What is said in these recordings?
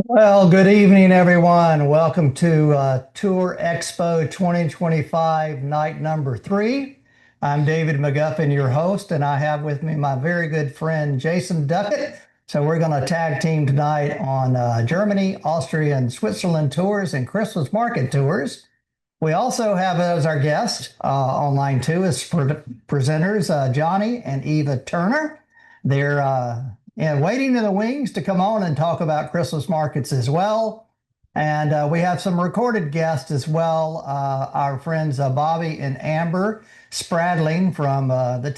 Well, good evening, everyone. Welcome to Tour Expo 2025, night number three. I'm David McGuffin, your host, and I have with me my very good friend Jason Duckett. So we're going to tag team tonight on Germany, Austria, and Switzerland tours and Christmas market tours. We also have as our guest online too as presenters Johnny and Eva Turner. They're waiting in the wings to come on and talk about Christmas markets as well. And we have some recorded guests as well. Our friends Bobby and Amber Spradling from the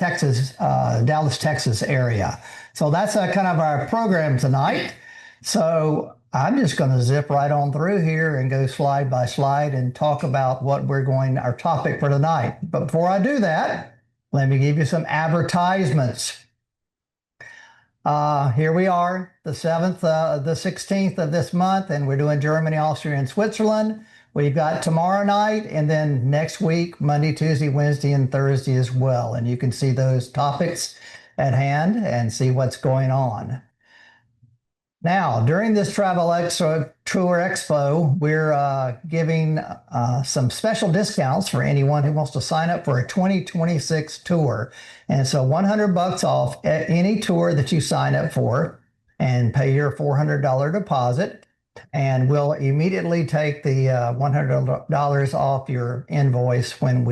Dallas, Texas area. So that's kind of our program tonight. So I'm just going to zip right on through here and go slide by slide and talk about our topic for tonight. But before I do that, let me give you some advertisements. Here we are, the 7th, the 16th of this month, and we're doing Germany, Austria, and Switzerland. We've got tomorrow night, and then next week, Monday, Tuesday, Wednesday, and Thursday as well. And you can see those topics at hand and see what's going on. Now, during this Tour Expo, we're giving some special discounts for anyone who wants to sign up for a 2026 tour. And so $100 off any tour that you sign up for and pay your $400 deposit. And we'll immediately take the $100 off your invoice when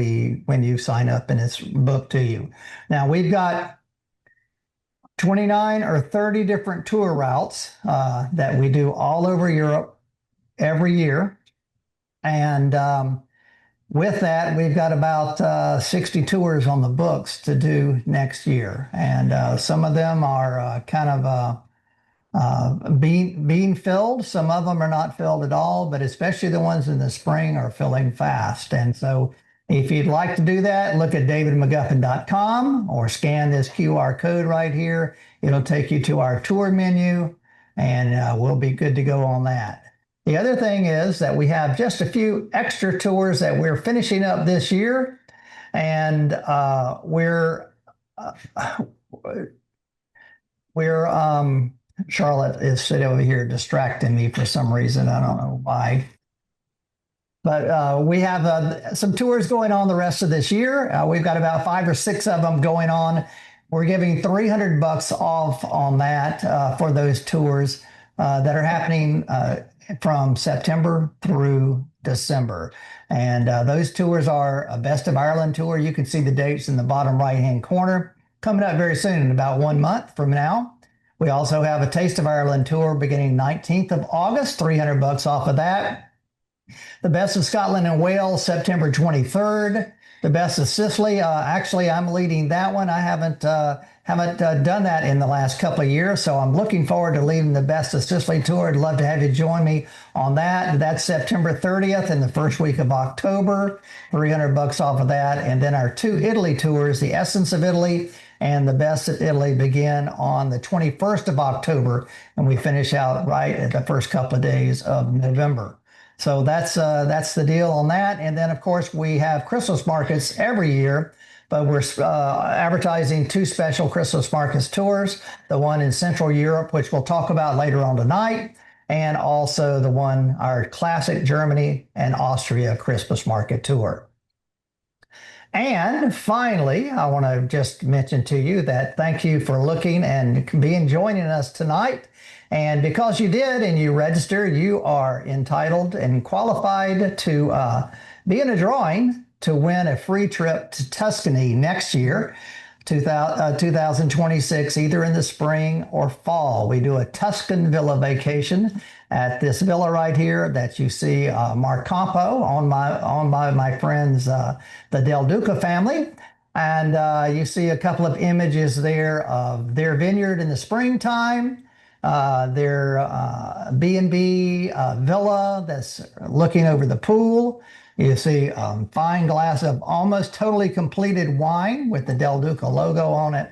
you sign up and it's booked to you. Now, we've got 29 or 30 different tour routes that we do all over Europe every year. And with that, we've got about 60 tours on the books to do next year. And some of them are being filled. Some of them are not filled at all, but especially the ones in the spring are filling fast. And so if you'd like to do that, look at davidmcguffin.com or scan this QR code right here. It'll take you to our tour menu, and we'll be good to go on that. The other thing is that we have just a few extra tours that we're finishing up this year, and Charlotte is sitting over here distracting me for some reason. I don't know why. But we have some tours going on the rest of this year. We've got about 5 or 6 of them going on. We're giving $300 off on that for those tours that are happening from September through December. And those tours are a Best of Ireland tour. You can see the dates in the bottom right-hand corner. Coming up very soon, in about 1 month from now. We also have a Taste of Ireland tour beginning 19th of August, $300 off of that. The Best of Scotland and Wales, September 23rd. The Best of Sicily. Actually, I'm leading that one. I haven't done that in the last couple of years, so I'm looking forward to leading the Best of Sicily tour. I'd love to have you join me on that. That's September 30th and the first week of October. $300 off of that. And then our 2 Italy tours, the Essence of Italy and the Best of Italy, begin on the 21st of October, and we finish out right at the first couple of days of November. So that's the deal on that. And then, of course, we have Christmas markets every year, but we're advertising 2 special Christmas markets tours, the one in Central Europe, which we'll talk about later on tonight, and also our classic Germany and Austria Christmas market tour. And finally, I want to just mention to you that thank you for looking and joining us tonight. And because you did and you registered, you are entitled and qualified to be in a drawing to win a free trip to Tuscany next year, 2026, either in the spring or fall. We do a Tuscan villa vacation at this villa right here that you see Marcampo owned by my friends, the Del Duca family. And you see a couple of images there of their vineyard in the springtime. Their B&B villa that's looking over the pool. You see a fine glass of almost totally completed wine with the Del Duca logo on it.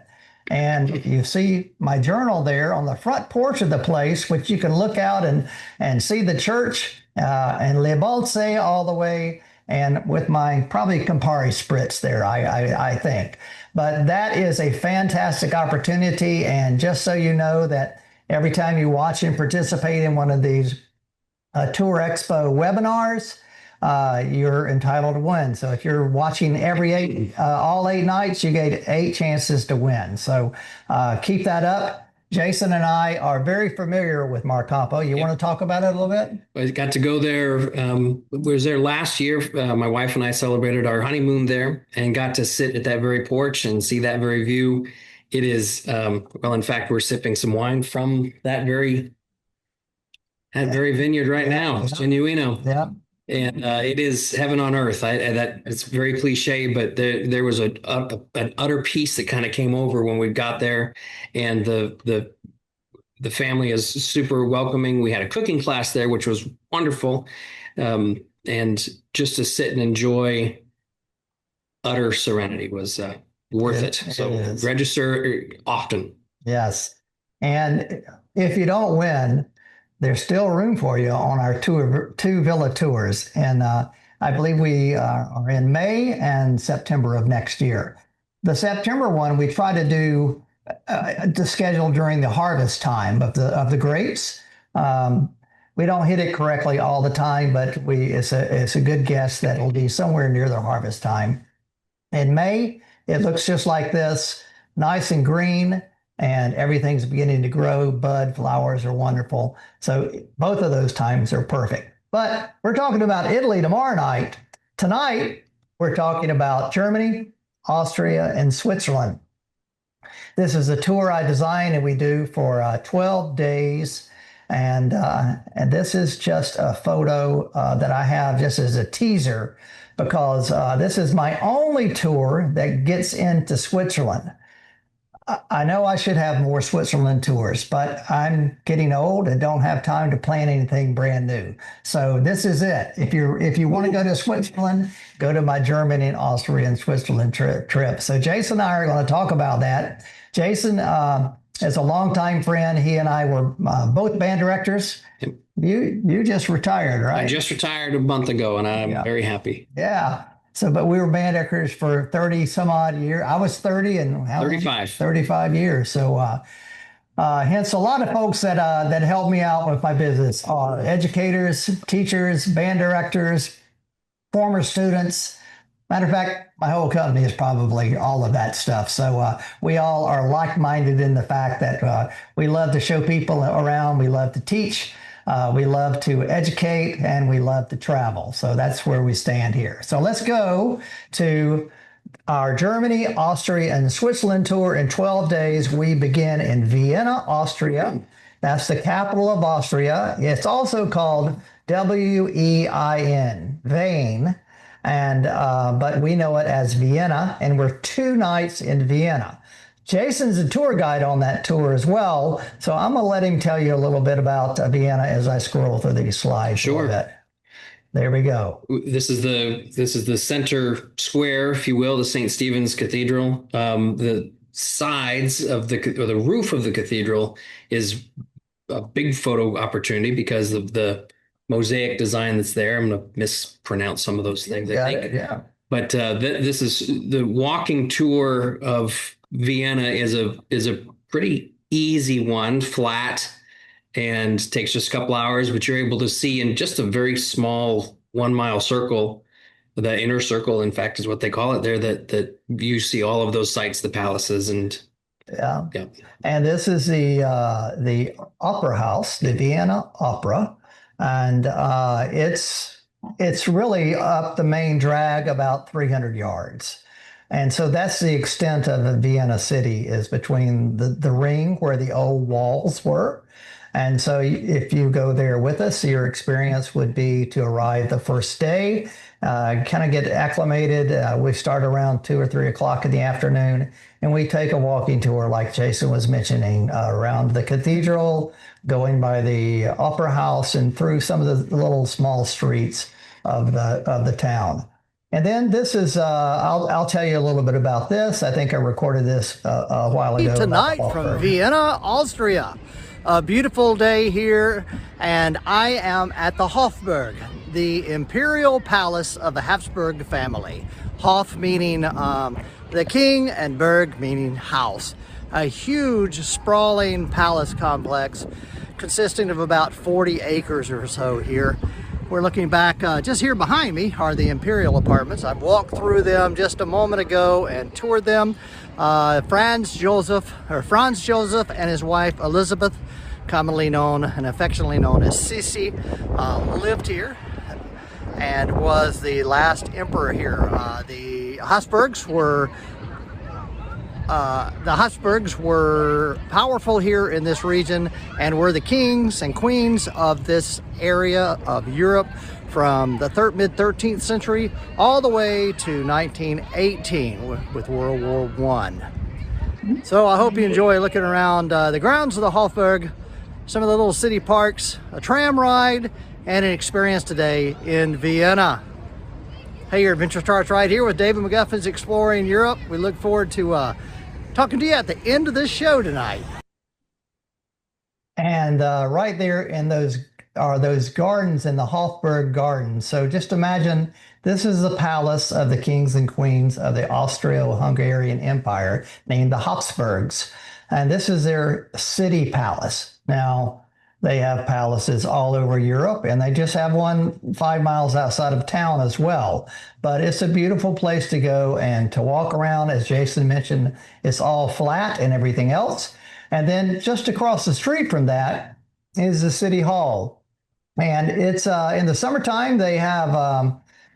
And you see my journal there on the front porch of the place, which you can look out and see the church and Le Bolse all the way, and with my probably Campari spritz there, I think. But that is a fantastic opportunity. And just so you know that Every time you watch and participate in one of these Tour Expo webinars, you're entitled to win. So if you're watching all 8 nights, you get 8 chances to win. So keep that up. Jason and I are very familiar with Mar Campo. You want to talk about it a little bit? I got to go there. Was there last year. My wife and I celebrated our honeymoon there and got to sit at that very porch and see that very view. It is, well, in fact, we're sipping some wine from that very vineyard right now. It's Genuino. Yeah. And it is heaven on earth. That it's very cliche, but there was an utter peace that kind of came over when we got there, and the family is super welcoming. We had a cooking class there, which was wonderful, and just to sit and enjoy utter serenity was worth it. So register often. Yes, and if you don't win, there's still room for you on our two villa tours. And I believe we are in May and September of next year. The September one, we try to do to schedule during the harvest time of the grapes. We don't hit it correctly all the time, but it's a good guess that it'll be somewhere near the harvest time. In May, it looks just like this, nice and green, and everything's beginning to grow. Bud, flowers are wonderful. So both of those times are perfect. But we're talking about Italy tomorrow night. Tonight, we're talking about Germany, Austria, and Switzerland. This is a tour I designed and we do for 12 days. And this is just a photo that I have just as a teaser, because this is my only tour that gets into Switzerland. I know I should have more Switzerland tours, but I'm getting old and don't have time to plan anything brand new. So this is it. If you want to go to Switzerland, go to my Germany and Austria and Switzerland trip. So Jason and I are going to talk about that. Jason is a longtime friend. He and I were both band directors. You just retired, right? I just retired a month ago, and I'm very happy. Yeah. So, but we were band directors for 30 some odd years. I was 30 and 35 years. So, hence a lot of folks that helped me out with my business are educators, teachers, band directors, former students. Matter of fact, my whole company is probably all of that stuff. So we all are like-minded in the fact that we love to show people around. We love to teach. We love to educate, and we love to travel. So that's where we stand here. So let's go to our Germany, Austria, and Switzerland tour in 12 days. We begin in Vienna, Austria. That's the capital of Austria. It's also called Wein, Vein. And but we know it as Vienna, and we're 2 nights in Vienna. Jason's a tour guide on that tour as well, so I'm going to let him tell you a little bit about Vienna as I scroll through these slides. Sure. There we go. This is the center square, if you will, the St. Stephen's Cathedral. The sides of the roof of the cathedral is a big photo opportunity because of the mosaic design that's there. I'm going to mispronounce some of those things. I think. Yeah. But this is the walking tour of Vienna is a pretty easy one, flat, and takes just a couple hours, but you're able to see in just a very small 1-mile circle, the inner circle, in fact, is what they call it there, that you see all of those sites, the palaces, and yeah. And this is the opera house, the Vienna Opera, and it's really up the main drag about 300 yards. And so that's the extent of Vienna city, is between the ring where the old walls were. And so if you go there with us, your experience would be to arrive the first day, kind of get acclimated. We start around 2 or 3 o'clock in the afternoon, and we take a walking tour, like Jason was mentioning, around the cathedral, going by the opera house and through some of the little small streets of the town. And then this is, I'll tell you a little bit about this. I think I recorded this a while ago. Tonight from Vienna, Austria. A beautiful day here, and I am at the Hofburg, the imperial palace of the Habsburg family. Hof meaning the king, and Berg meaning house. a huge sprawling palace complex consisting of about 40 acres or so here. We're looking back, just here behind me are the imperial apartments. I've walked through them just a moment ago and toured them. Franz Joseph and his wife Elizabeth, commonly known and affectionately known as Sisi, lived here and was the last emperor here. The Habsburgs were powerful here in this region and were the kings and queens of this area of Europe from the mid-13th century all the way to 1918 with World War I. So I hope you enjoy looking around the grounds of the Hofburg, some of the little city parks, a tram ride, and an experience today in Vienna. Hey, your adventure starts right here with David McGuffin's Exploring Europe. We look forward to talking to you at the end of this show tonight. And right there in those are those gardens in the Hofburg Gardens. So just imagine this is the palace of the kings and queens of the Austro-Hungarian Empire named the Habsburgs. And this is their city palace. Now, they have palaces all over Europe, and they just have one 5 miles outside of town as well. But it's a beautiful place to go and to walk around. As Jason mentioned, it's all flat and everything else. And then just across the street from that is the City Hall. And it's in the summertime, they have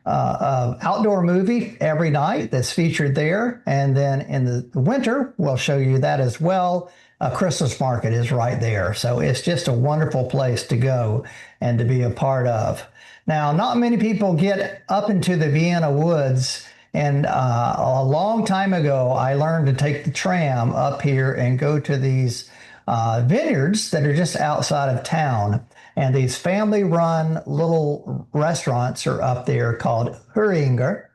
outdoor movie every night that's featured there. And then in the winter, we'll show you that as well. A Christmas market is right there. So it's just a wonderful place to go and to be a part of. Now, not many people get up into the Vienna woods. And a long time ago, I learned to take the tram up here and go to these vineyards that are just outside of town. And these family-run little restaurants are up there called Huringer.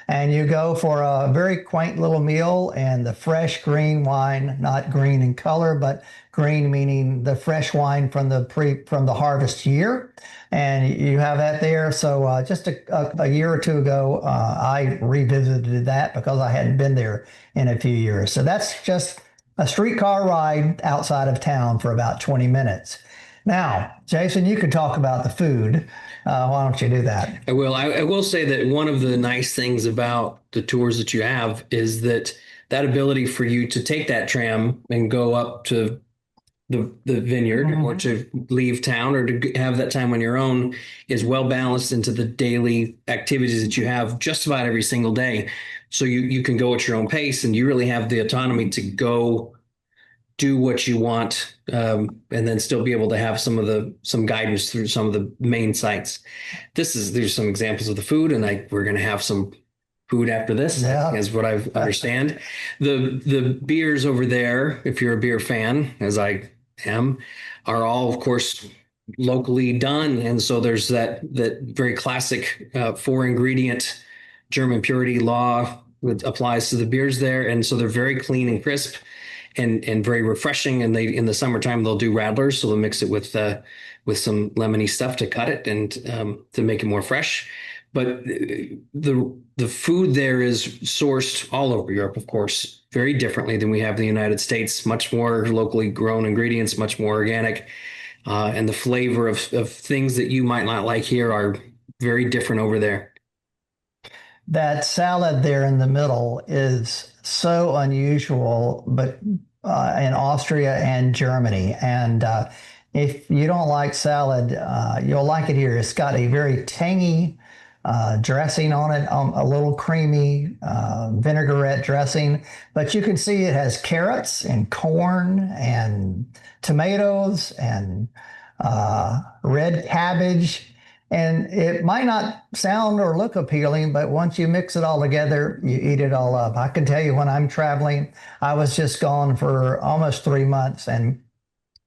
And you go for a very quaint little meal and the fresh green wine, not green in color, but green meaning the fresh wine from the harvest year. And you have that there. So just a year or two ago, I revisited that because I hadn't been there in a few years. So that's just a streetcar ride outside of town for about 20 minutes. Now, Jason, you can talk about the food. Why don't you do that? I will. I will say that one of the nice things about the tours that you have is that ability for you to take that tram and go up to the vineyard or to leave town or to have that time on your own is well balanced into the daily activities that you have just about every single day. So you can go at your own pace and you really have the autonomy to go do what you want, and then still be able to have some guidance through some of the main sites. There's some examples of the food, and we're going to have some food after this, is what I understand. The beers over there, if you're a beer fan, as I am, are all, of course, locally done, and so there's that very classic 4-ingredient German purity law that applies to the beers there, and so they're very clean and crisp. And very refreshing. And in the summertime they'll do radlers, so they'll mix it with some lemony stuff to cut it and to make it more fresh. But the food there is sourced all over Europe, of course, very differently than we have in the United States. Much more locally grown ingredients, much more organic, and the flavor of things that you might not like here are very different over there. That salad there in the middle is so unusual, but in Austria and Germany. And if you don't like salad, you'll like it here. It's got a very tangy dressing on it, a little creamy vinaigrette dressing. But you can see it has carrots and corn and tomatoes and red cabbage. And it might not sound or look appealing, but once you mix it all together, you eat it all up. I can tell you when I'm traveling, I was just gone for almost 3 months. And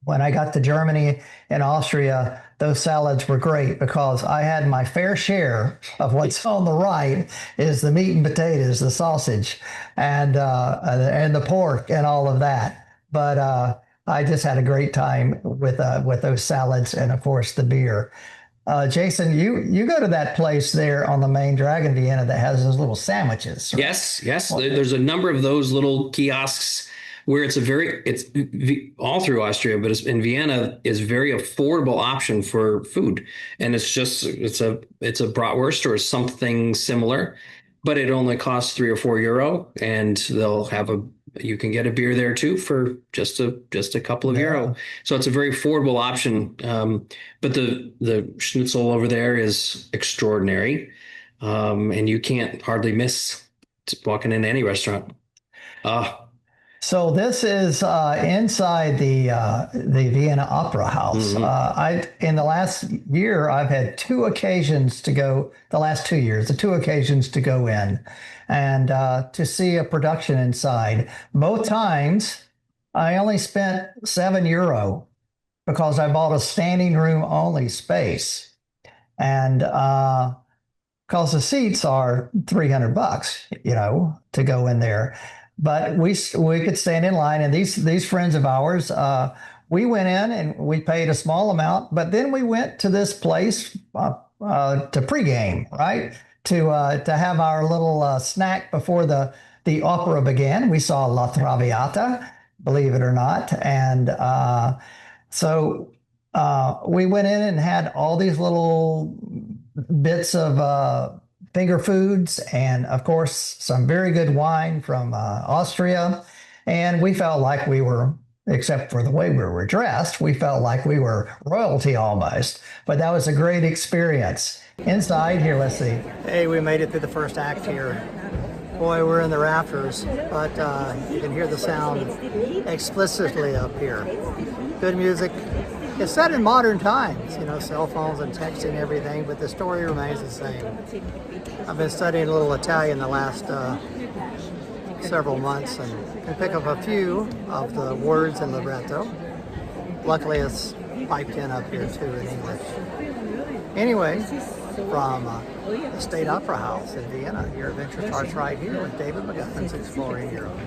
when I got to Germany and Austria, those salads were great because I had my fair share of what's on the right is the meat and potatoes, the sausage, and the pork and all of that. But I just had a great time with those salads and, of course, the beer. Jason, you go to that place there on the main drag in Vienna that has those little sandwiches. Right? Yes. There's a number of those little kiosks where all through Austria, but it's in Vienna is very affordable option for food. And it's a bratwurst or something similar, but it only costs €3 or €4, and you can get a beer there too for just a couple of euro. So it's a very affordable option. But the schnitzel over there is extraordinary. And you can't hardly miss walking into any restaurant. So this is inside the Vienna Opera House. In the last year, I've had two occasions to go. The last 2 years, the two occasions to go in and to see a production inside. Both times, I only spent €7 because I bought a standing room only space, and because the seats are $300, to go in there. But we could stand in line, and these friends of ours, we went in and we paid a small amount, but then we went to this place to pregame, right? To have our little snack before the opera began. We saw La Traviata, believe it or not, and so we went in and had all these little bits of finger foods, and of course some very good wine from Austria. And we felt like we were, except for the way we were dressed, we felt like we were royalty almost. But that was a great experience. Inside here, let's see. Hey, we made it through the first act here. Boy, we're in the rafters, but you can hear the sound explicitly up here. Good music. It's set in modern times, cell phones and texting and everything, but the story remains the same. I've been studying a little Italian the last several months and can pick up a few of the words in libretto. Luckily, it's piped in up here too in English. Anyway, from the State Opera House in Vienna, your adventure starts right here with David McGuffin's Exploring Europe.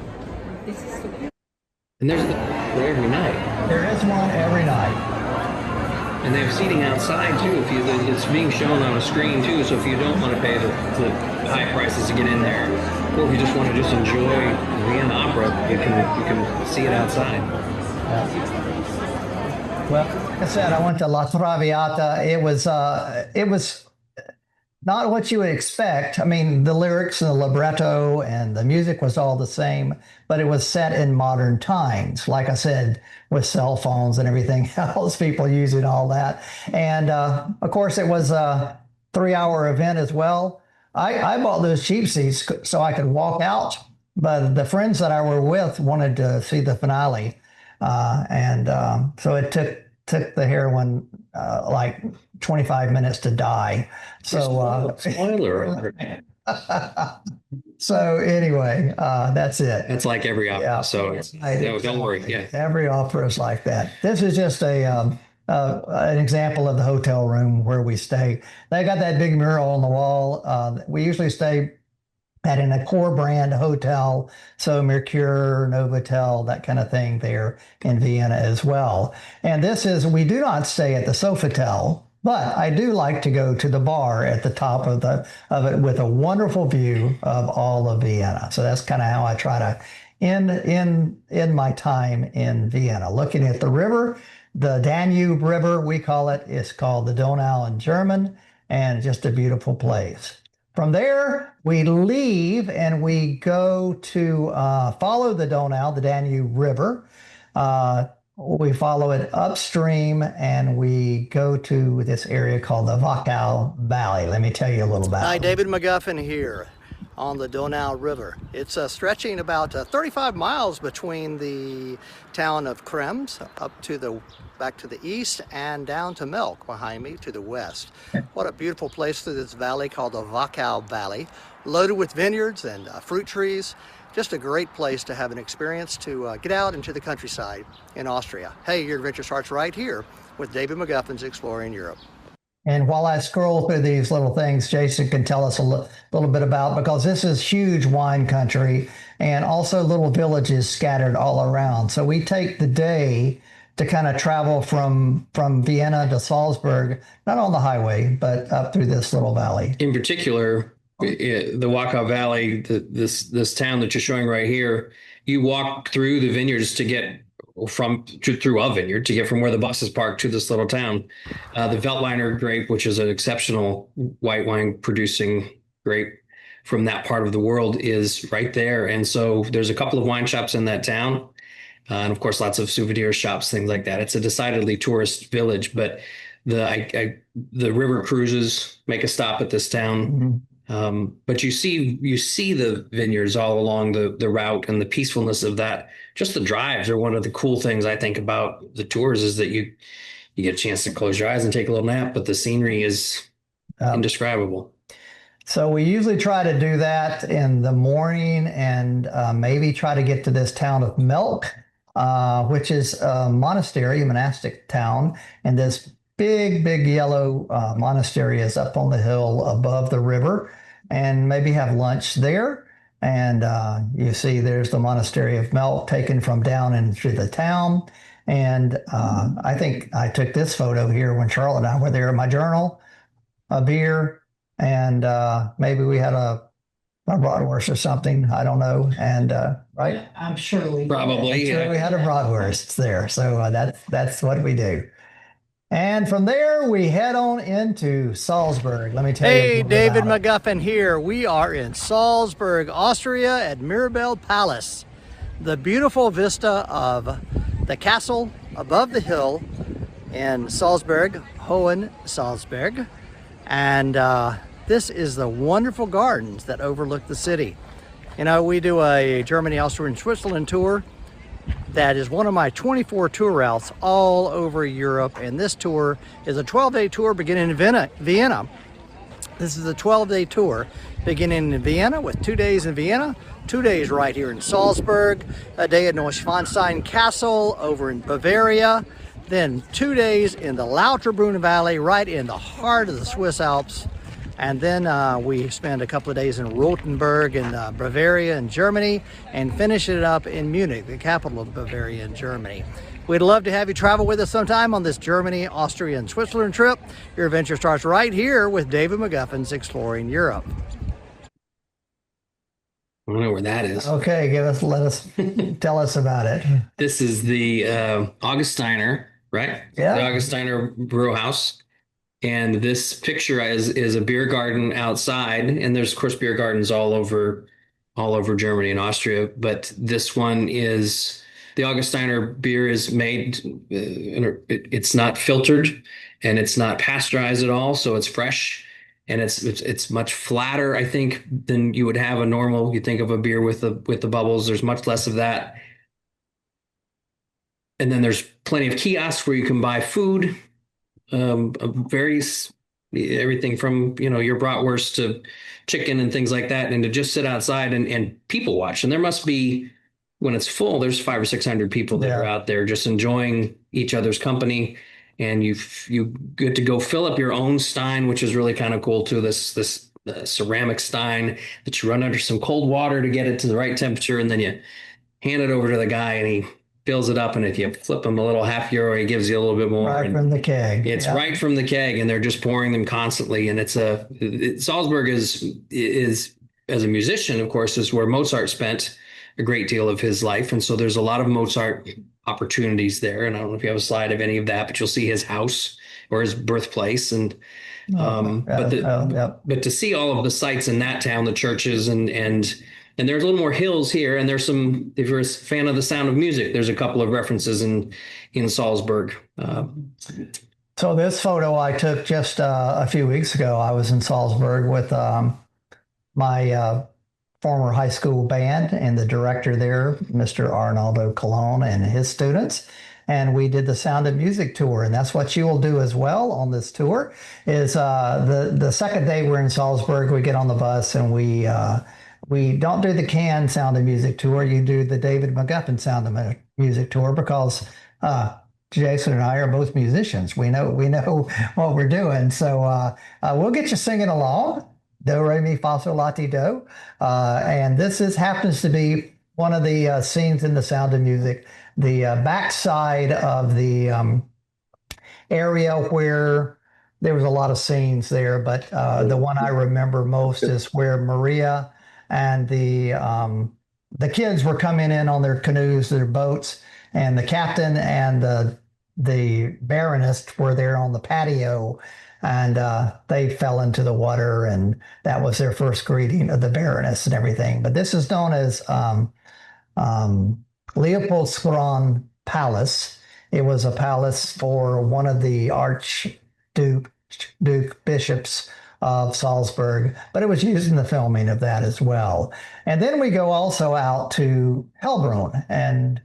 And there's one every night. There is one every night. And they have seating outside too. It's being shown on a screen too. So if you don't want to pay the high prices to get in there, or if you just want to just enjoy Vienna opera, you can see it outside. Yeah. Well, like I said, I went to La Traviata. It was not what you would expect. I mean, the lyrics and the libretto and the music was all the same, but it was set in modern times. Like I said, with cell phones and everything else, people using all that. And of course, it was a 3-hour event as well. I bought those cheap seats so I could walk out, but the friends that I were with wanted to see the finale. So it took the heroine like 25 minutes to die. So spoiler alert. So anyway, that's it. It's like every opera. Yeah. So don't worry. Yeah, every opera is like that. This is just an example of the hotel room where we stay. They got that big mural on the wall. We usually stay at an Accor brand hotel, so Mercure, Novotel, that kind of thing there in Vienna as well. And we do not stay at the Sofitel, but I do like to go to the bar at the top of it with a wonderful view of all of Vienna. So that's kind of how I try to end my time in Vienna, looking at the river, the Danube River, we call it. It's called the Donau in German, and just a beautiful place. From there, we leave and we go to follow the Donau, the Danube River. We follow it upstream and we go to this area called the Wachau Valley. Let me tell you a little about it. Hi, David McGuffin here on the Donau River. It's stretching about 35 miles between the town of Krems back to the east and down to Melk behind me to the west. What a beautiful place through this valley called the Wachau Valley, loaded with vineyards and fruit trees. Just a great place to have an experience to get out into the countryside in Austria. Hey, your adventure starts right here with David McGuffin's Exploring Europe. And while I scroll through these little things, Jason can tell us a little bit about, because this is huge wine country and also little villages scattered all around. So we take the day to kind of travel from Vienna to Salzburg, not on the highway, but up through this little valley. In particular, the Wachau Valley, this town that you're showing right here, you walk through the vineyards to get through a vineyard to get from where the bus is parked to this little town. The Veltliner grape, which is an exceptional white wine producing grape from that part of the world, is right there. And so there's a couple of wine shops in that town. And of course, lots of souvenir shops, things like that. It's a decidedly tourist village, but the river cruises make a stop at this town. But you see the vineyards all along the route, and the peacefulness of that. Just the drives are one of the cool things I think about the tours, is that you get a chance to close your eyes and take a little nap, but the scenery is indescribable. So we usually try to do that in the morning and maybe try to get to this town of Melk, which is a monastery, a monastic town. And this big yellow monastery is up on the hill above the river, and maybe have lunch there. And you see there's the monastery of Melk taken from down into the town. And I think I took this photo here when Charlotte and I were there. My journal, a beer, and maybe we had a bratwurst or something. I don't know. And right, I'm sure we Probably, sure yeah. we had a bratwurst there. So that's what we do. And from there, we head on into Salzburg. Let me tell you. a Hey, little bit David about it. McGuffin here. We are in Salzburg, Austria at Mirabell Palace. The beautiful vista of the castle above the hill in Salzburg, Hohensalzburg. And this is the wonderful gardens that overlook the city. You know, we do a Germany, Austria, and Switzerland tour. That is one of my 24 tour routes all over Europe, and this tour is a 12-day tour beginning in Vienna. This is a 12-day tour beginning in Vienna with 2 days in Vienna, 2 days right here in Salzburg, a day at Neuschwanstein Castle over in Bavaria, then 2 days in the Lauterbrunnen Valley right in the heart of the Swiss Alps. And then we spend a couple of days in Rothenburg in Bavaria in Germany, and finish it up in Munich, the capital of Bavaria in Germany. We'd love to have you travel with us sometime on this Germany, Austria, and Switzerland trip. Your adventure starts right here with David McGuffin's Exploring Europe. I don't know where that is. Okay, tell us about it. This is the Augustiner, right? Yeah. The Augustiner brew house. And this picture is a beer garden outside, and there's of course beer gardens all over Germany and Austria. But this one is the Augustiner beer is made. It's not filtered, and it's not pasteurized at all, so it's fresh, and it's much flatter, I think, than you would have a normal. You think of a beer with the bubbles. There's much less of that, and then there's plenty of kiosks where you can buy food. Everything from your bratwurst to chicken and things like that, and to just sit outside and people watch. And there must be, when it's full, there's 500 or 600 people that are out there just enjoying each other's company. And you get to go fill up your own stein, which is really kind of cool too. This ceramic stein that you run under some cold water to get it to the right temperature, and then you hand it over to the guy, and he fills it up, and if you flip him a little €0.50, he gives you a little bit more. Right from the keg. It's right from the keg, and they're just pouring them constantly. And Salzburg is as a musician, of course, is where Mozart spent a great deal of his life, and so there's a lot of Mozart opportunities there. And I don't know if you have a slide of any of that, but you'll see his house or his birthplace. And but to see all of the sites in that town, the churches and there's a little more hills here, and there's some, if you're a fan of The Sound of Music, there's a couple of references in Salzburg. So this photo I took just a few weeks ago. I was in Salzburg with my former high school band and the director there, Mr. Arnaldo Colon, and his students. And we did the Sound of Music tour, and that's what you will do as well on this tour. Is the second day we're in Salzburg, we get on the bus and we don't do the Cannes Sound of Music tour. You do the David McGuffin Sound of Music tour, because Jason and I are both musicians. We know what we're doing. So we'll get you singing along. Do, re, mi, fa, sol, la, ti, do. And this happens to be one of the scenes in The Sound of Music, the backside of the area where there was a lot of scenes there. But the one I remember most is where Maria and the the kids were coming in on their canoes, their boats, and the captain and the Baroness were there on the patio, and they fell into the water, and that was their first greeting of the Baroness and everything. But this is known as Leopoldskron Palace. It was a palace for one of the Duke bishops of Salzburg, but it was used in the filming of that as well. And then we go also out to Hellbrunn, and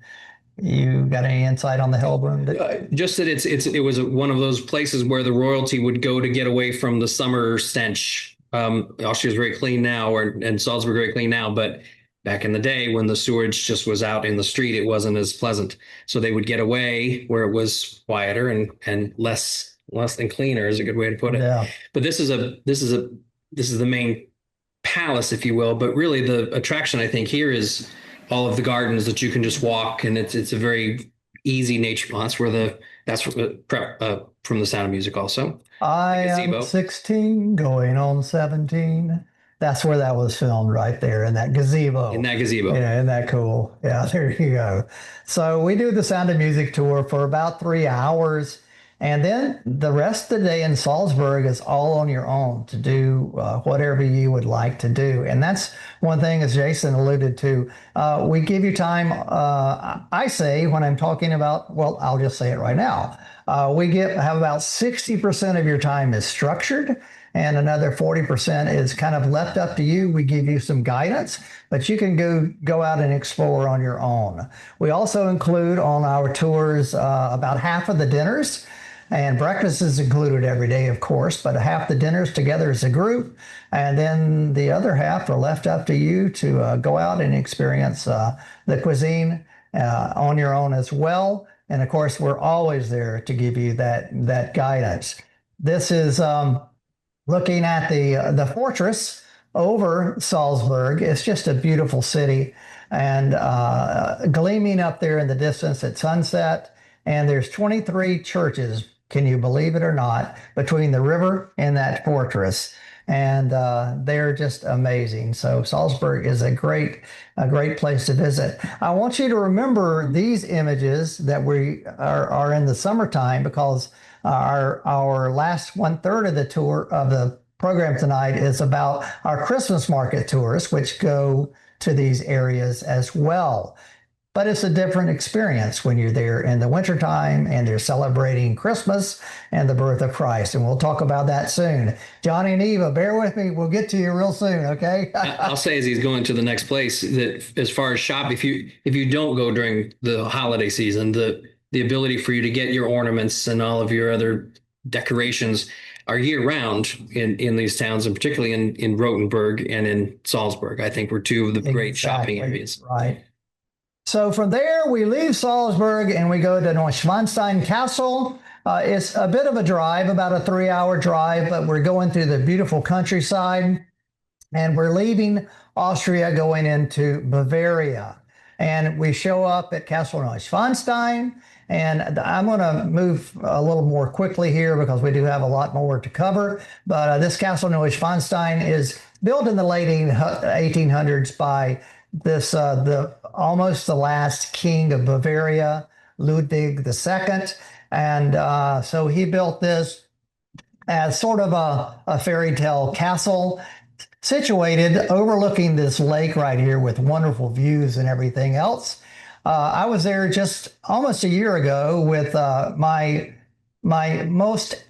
you got any insight on the Hellbrunn? Just that it was one of those places where the royalty would go to get away from the summer stench. Austria is very clean now, and Salzburg very clean now, but back in the day when the sewage just was out in the street, it wasn't as pleasant. So they would get away where it was quieter and less than cleaner is a good way to put it. Yeah. But this is the main palace, if you will. But really the attraction I think here is all of the gardens that you can just walk, and it's a very easy nature. Well, that's from The Sound of Music also. I am 16 going on 17. That's where that was filmed, right there in that gazebo. In that gazebo. Yeah, isn't that cool? Yeah, there you go. So we do the Sound of Music tour for about 3 hours. And then the rest of the day in Salzburg is all on your own to do whatever you would like to do. And that's one thing, as Jason alluded to, we give you time. I say when I'm talking about, well, I'll just say it right now. Have about 60% of your time is structured, and another 40% is kind of left up to you. We give you some guidance, but you can go out and explore on your own. We also include on our tours about half of the dinners, and breakfast is included every day, of course, but half the dinners together as a group, and then the other half are left up to you to go out and experience the cuisine on your own as well. And of course, we're always there to give you that guidance. This is looking at the fortress over Salzburg. It's just a beautiful city, and gleaming up there in the distance at sunset. And there's 23 churches, can you believe it or not, between the river and that fortress. And they're just amazing. So Salzburg is a great place to visit. I want you to remember these images that we are in the summertime, because our last 1/3 of the tour of the program tonight is about our Christmas market tours, which go to these areas as well. But it's a different experience when you're there in the wintertime and they're celebrating Christmas and the birth of Christ. And we'll talk about that soon. Johnny and Eva, bear with me. We'll get to you real soon, okay? I'll say as he's going to the next place that as far as shop, if you don't go during the holiday season, the ability for you to get your ornaments and all of your other decorations are year round in these towns, and particularly in Rothenburg and in Salzburg. I think we're two of the great shopping areas. Right. So from there, we leave Salzburg and we go to Neuschwanstein Castle. It's a bit of a drive, about a 3-hour drive, but we're going through the beautiful countryside, and we're leaving Austria going into Bavaria. And we show up at Castle Neuschwanstein, and I'm going to move a little more quickly here because we do have a lot more to cover. But this Castle Neuschwanstein is built in the late 1800s by this almost the last king of Bavaria, Ludwig II. And so he built this as sort of a fairy tale castle situated overlooking this lake right here with wonderful views and everything else. I was there just almost a year ago with my most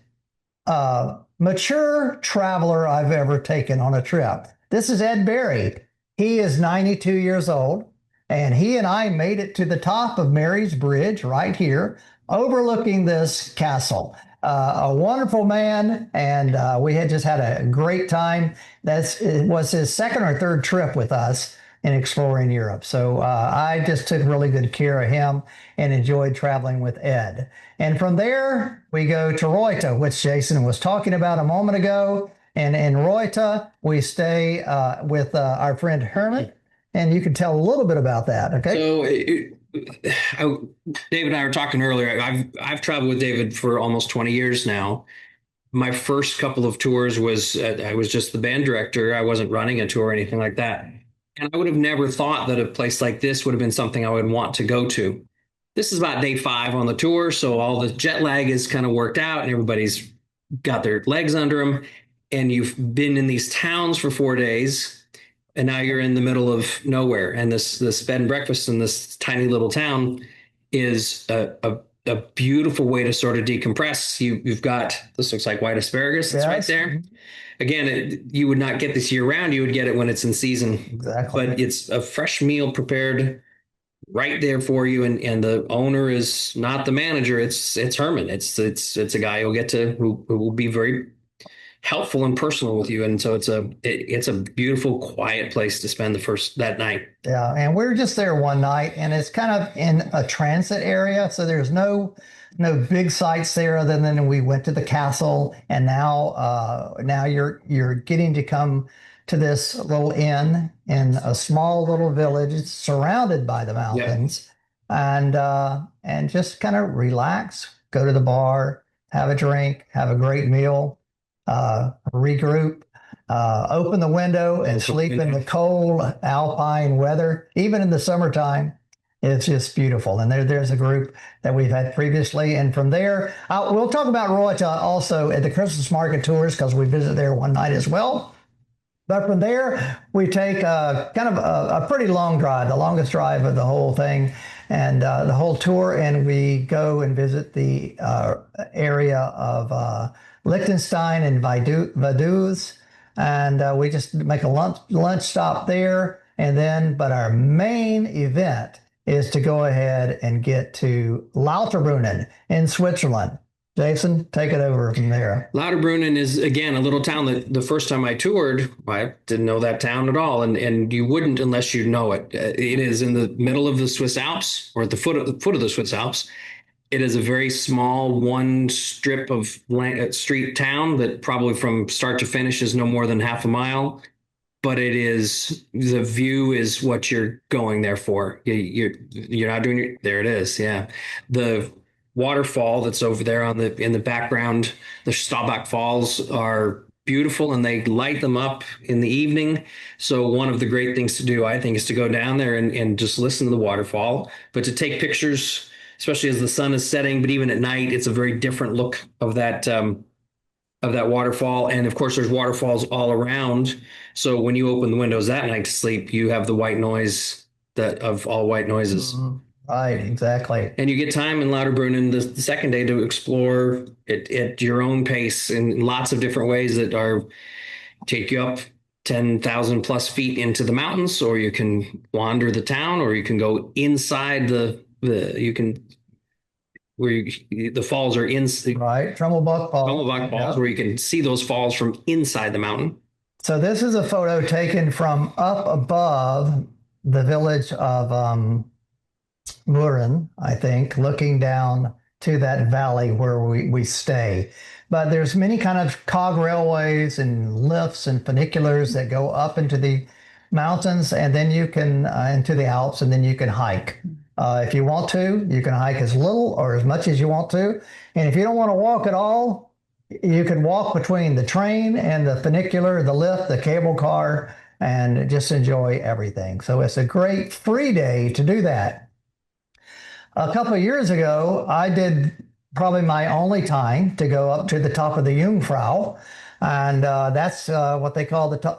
mature traveler I've ever taken on a trip. This is Ed Berry. He is 92 years old, and he and I made it to the top of Mary's Bridge right here, overlooking this castle. A wonderful man, and we had just had a great time. It was his second or third trip with us in exploring Europe. So I just took really good care of him and enjoyed traveling with Ed. And from there, we go to Reutte, which Jason was talking about a moment ago. And in Reutte, we stay with our friend Herman, and you can tell a little bit about that, okay? So David and I were talking earlier. I've traveled with David for almost 20 years now. My first couple of tours was I was just the band director. I wasn't running a tour or anything like that. And I would have never thought that a place like this would have been something I would want to go to. This is about day 5 on the tour, so all the jet lag is kind of worked out, and everybody's got their legs under them. And you've been in these towns for 4 days, and now you're in the middle of nowhere. And this bed and breakfast in this tiny little town is a beautiful way to sort of decompress. You've got, this looks like white asparagus. It's right Yes. there. Again, you would not get this year round. You would get it when it's in season. Exactly. But it's a fresh meal prepared right there for you. And the owner is not the manager. It's Herman. It's a guy you'll get to who will be very helpful and personal with you. And so it's a beautiful, quiet place to spend that night. Yeah, and we were just there one night, and it's kind of in a transit area, so there's no big sights there other than we went to the castle, and now you're getting to come to this little inn in a small little village. It's surrounded by the mountains, and just kind of relax, go to the bar, have a drink, have a great meal, regroup, open the window and sleep in the cold alpine weather, even in the summertime. It's just beautiful. And there's a group that we've had previously. And from there, we'll talk about Reutte also at the Christmas market tours because we visited there one night as well. But from there, we take kind of a pretty long drive, the longest drive of the whole thing and the whole tour. And we go and visit the area of Liechtenstein and Vaduz. And we just make a lunch stop there. And then, but our main event is to go ahead and get to Lauterbrunnen in Switzerland. Jason, take it over from there. Lauterbrunnen is, again, a little town that the first time I toured, I didn't know that town at all. And you wouldn't unless you know it. It is in the middle of the Swiss Alps, or at the foot of the Swiss Alps. It is a very small one strip of street town that probably from start to finish is no more than half a mile. But the view is what you're going there for. You're not doing there it is. Yeah. The waterfall that's over there in the background, the Staubach Falls, are beautiful, and they light them up in the evening. So one of the great things to do, I think, is to go down there and just listen to the waterfall, but to take pictures, especially as the sun is setting. But even at night, it's a very different look of that waterfall. And of course, there's waterfalls all around. So when you open the windows that night to sleep, you have the white noise of all white noises. Mm-hmm. Right, exactly. And you get time in Lauterbrunnen the second day to explore it at your own pace in lots of different ways that take you up 10,000 plus feet into the mountains, or you can wander the town, or you can go inside the falls are in right, Trummelbach Falls. Falls, where you can see those falls from inside the mountain. So this is a photo taken from up above the village of Mürren, I think, looking down to that valley where we stay. But there's many kind of cog railways and lifts and funiculars that go up into the mountains, and then you can into the Alps, and then you can hike. If you want to, you can hike as little or as much as you want to. And if you don't want to walk at all, you can walk between the train and the funicular, the lift, the cable car, and just enjoy everything. So it's a great free day to do that. A couple of years ago, I did probably my only time to go up to the top of the Jungfrau. And that's what they call the top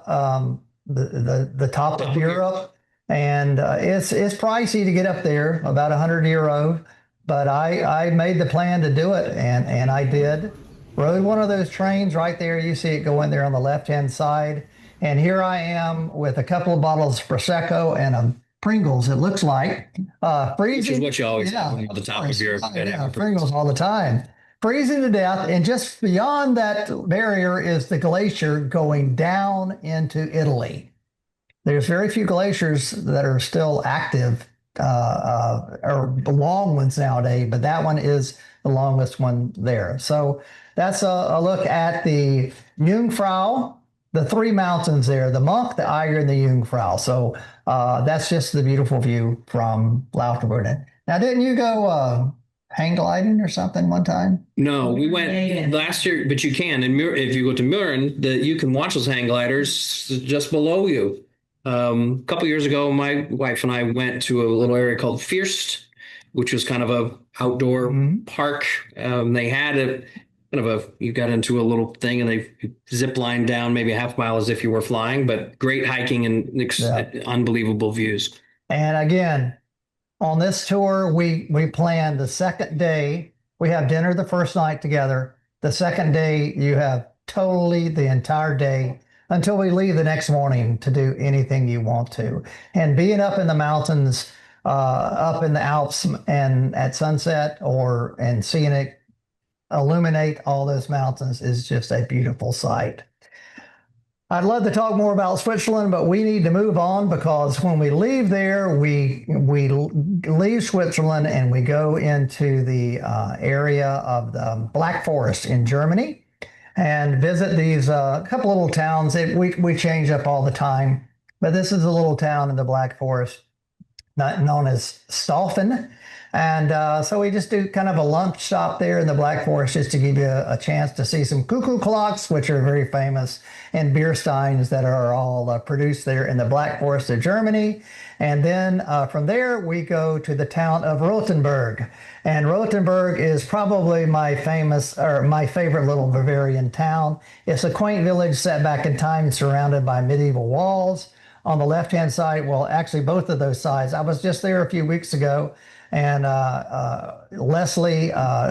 of Europe. And it's pricey to get up there, about €100. But I made the plan to do it, and I did. Rode one of those trains right there. You see it going there on the left-hand side. And here I am with a couple of bottles of Prosecco and a Pringles, it looks like. Freezing. Which is what you always have on the top of your Pringles all the time. Freezing to death. And just beyond that barrier is the glacier going down into Italy. There's very few glaciers that are still active, or long ones nowadays, but that one is the longest one there. So that's a look at the Jungfrau, the three mountains there, the Monk, the Eiger, and the Jungfrau. So that's just the beautiful view from Lauterbrunnen. Now, didn't you go hang gliding or something one time? No, we went last year, but you can. And if you go to Mürren, you can watch those hang gliders just below you. A couple years ago, my wife and I went to a little area called Fierst, which was kind of a outdoor park. They had a kind of you got into a little thing and they zip line down maybe a half mile as if you were flying, but great hiking and Yeah. unbelievable views. And again, on this tour, we plan the second day. We have dinner the first night together. The second day, you have totally the entire day until we leave the next morning to do anything you want to. And being up in the mountains, up in the Alps and at sunset and seeing it illuminate all those mountains is just a beautiful sight. I'd love to talk more about Switzerland, but we need to move on because when we leave there, we leave Switzerland and we go into the area of the Black Forest in Germany and visit these couple little towns. We change up all the time, but this is a little town in the Black Forest not known as Staufen. And so we just do kind of a lunch stop there in the Black Forest just to give you a chance to see some cuckoo clocks, which are very famous, and beer steins that are all produced there in the Black Forest of Germany. And then from there, we go to the town of Rothenburg. And Rothenburg is probably my favorite little Bavarian town. It's a quaint village set back in time, surrounded by medieval walls. On the left-hand side, well, actually both of those sides. I was just there a few weeks ago, and Leslie,